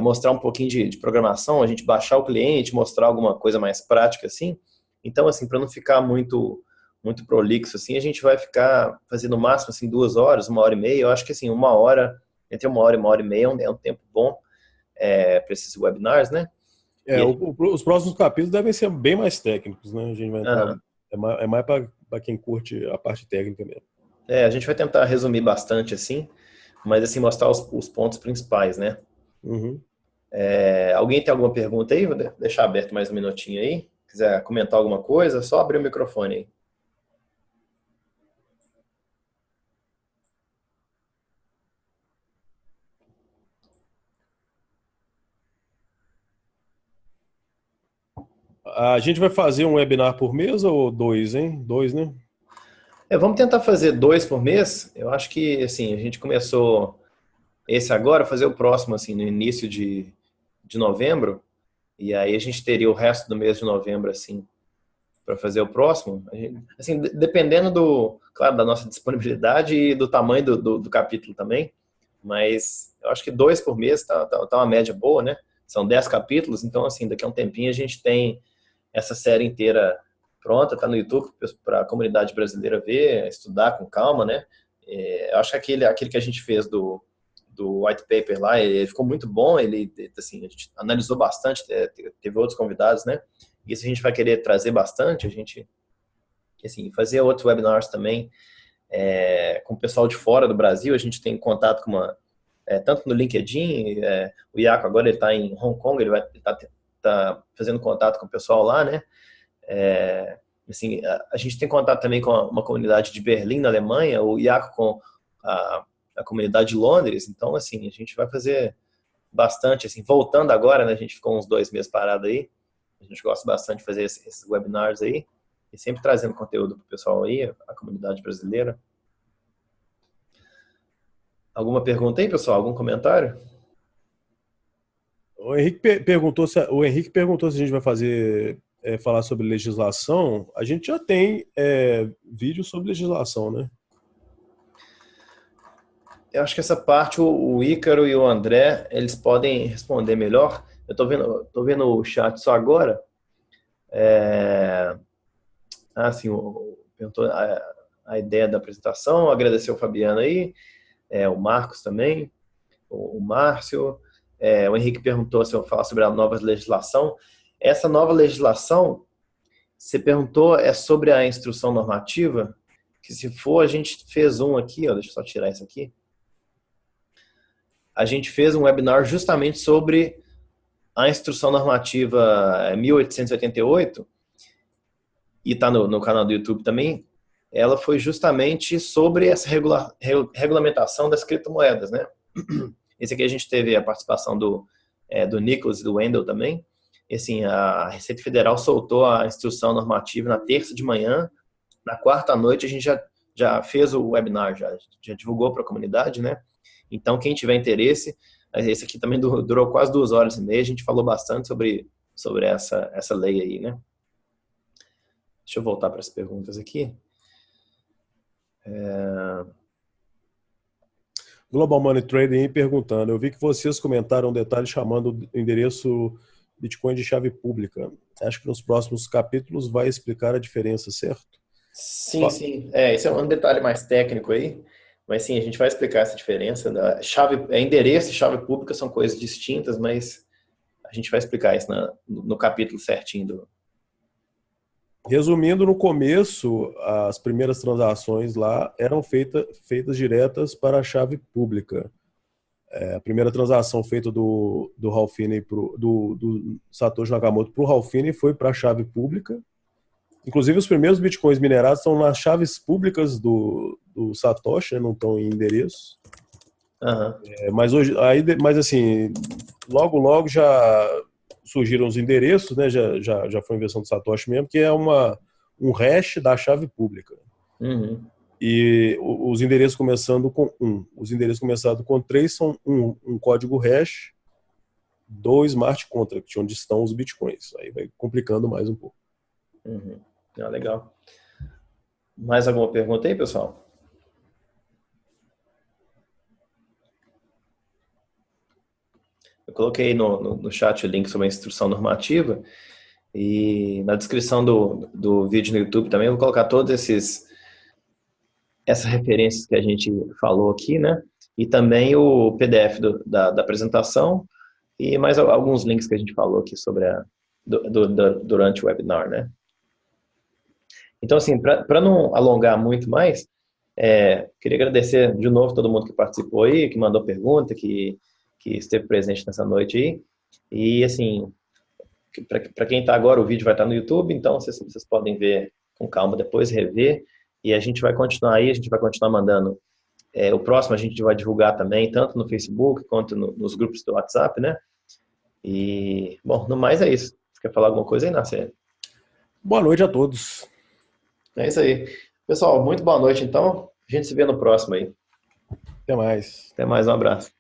mostrar um pouquinho de programação, a gente baixar o cliente, mostrar alguma coisa mais prática assim. Então, assim, para não ficar muito prolixo assim, a gente vai ficar fazendo no máximo assim 2 horas, 1h30. Eu acho que assim 1 hora, entre 1 hora e 1h30 é um tempo bom para esses webinars, né? Os próximos capítulos devem ser bem mais técnicos, né? A gente vai entrar, é mais para quem curte a parte técnica mesmo. A gente vai tentar resumir bastante assim, mas assim mostrar os pontos principais, né? Uhum. Alguém tem alguma pergunta aí? Vou deixar aberto mais um minutinho aí. Quiser comentar alguma coisa, só abrir o microfone aí. A gente vai fazer um webinar por mês ou 2, hein? 2, né? Vamos tentar fazer 2 por mês. Eu acho que, assim, a gente começou esse agora, fazer o próximo, assim, no início de novembro. E aí a gente teria o resto do mês de novembro, assim, fazer o próximo. Assim, dependendo claro, da nossa disponibilidade e do tamanho do capítulo também, mas eu acho que 2 por mês tá uma média boa, né? São 10 capítulos, então assim, daqui a um tempinho a gente tem essa série inteira pronta, tá no YouTube para a comunidade brasileira ver, estudar com calma, né? Eu acho que aquele que a gente fez do white paper lá, ele ficou muito bom, assim, a gente analisou bastante, teve outros convidados, né? Isso a gente vai querer trazer bastante, a gente, assim, fazer outros webinars também com o pessoal de fora do Brasil, a gente tem contato com tanto no LinkedIn, o Iaco agora ele está em Hong Kong, ele vai tá fazendo contato com o pessoal lá, né? Assim, a gente tem contato também com uma comunidade de Berlim, na Alemanha, o Iaco com a comunidade de Londres, então, assim, a gente vai fazer bastante, assim, voltando agora, né? A gente ficou uns 2 meses parado aí, a gente gosta bastante de fazer esses webinars aí, e sempre trazendo conteúdo para o pessoal aí, a comunidade brasileira. Alguma pergunta aí, pessoal? Algum comentário? O Henrique perguntou se a gente vai falar sobre legislação. A gente já tem vídeo sobre legislação, né? Eu acho que essa parte o Ícaro e o André, eles podem responder melhor. Eu tô vendo o chat só agora. Sim, perguntou a ideia da apresentação, agradecer o Fabiano aí, o Marcos também, o Márcio, o Henrique perguntou se eu falar sobre a nova legislação. Essa nova legislação, você perguntou, é sobre a instrução normativa, que se for, a gente fez um aqui, deixa eu só tirar isso aqui. A gente fez um webinar justamente sobre a instrução normativa 1888, e está no canal do YouTube também. Ela foi justamente sobre essa regulamentação das criptomoedas, né? Esse aqui a gente teve a participação do Nicholas e do Wendel também. E, assim, a Receita Federal soltou a instrução normativa na terça de manhã. Na quarta à noite a gente já fez o webinar, já divulgou para a comunidade, né? Então, quem tiver interesse, esse aqui também durou quase 2 horas e meia, a gente falou bastante sobre essa lei aí, né? Deixa eu voltar para as perguntas aqui. Global Money Trading perguntando, eu vi que vocês comentaram um detalhe chamando o endereço Bitcoin de chave pública. Acho que nos próximos capítulos vai explicar a diferença, certo? Sim, sim. Esse é um detalhe mais técnico aí, mas sim, a gente vai explicar essa diferença. Endereço e chave pública são coisas distintas, mas a gente vai explicar isso no capítulo certinho Resumindo, no começo, as primeiras transações lá eram feitas diretas para a chave pública. A primeira transação feita do Ralph Finney do Satoshi Nakamoto para o Ralph Finney foi para a chave pública. Inclusive, os primeiros bitcoins minerados estão nas chaves públicas do Satoshi, né? Não estão em endereço. Uhum. Mas assim, logo já surgiram os endereços, né? Já foi a invenção do Satoshi mesmo, que é um hash da chave pública. Uhum. E os endereços começando com 1. Os endereços começando com 3 são um código hash do smart contract, onde estão os bitcoins. Aí vai complicando mais um pouco. Uhum. Legal. Mais alguma pergunta aí, pessoal? Eu coloquei no chat o link sobre a instrução normativa e na descrição do vídeo no YouTube também eu vou colocar todas essas referências que a gente falou aqui, né? E também o PDF da apresentação e mais alguns links que a gente falou aqui sobre durante o webinar, né? Então, assim, para não alongar muito mais, queria agradecer de novo todo mundo que participou aí, que mandou pergunta, que esteve presente nessa noite aí. E, assim, para quem está agora, o vídeo vai estar no YouTube, então vocês podem ver com calma depois, rever. E a gente vai continuar aí, a gente vai continuar mandando. O próximo a gente vai divulgar também, tanto no Facebook quanto nos grupos do WhatsApp, né? E, bom, no mais é isso. Você quer falar alguma coisa aí, Nasser? Boa noite a todos. É isso aí. Pessoal, muito boa noite, então. A gente se vê no próximo aí. Até mais. Até mais, um abraço.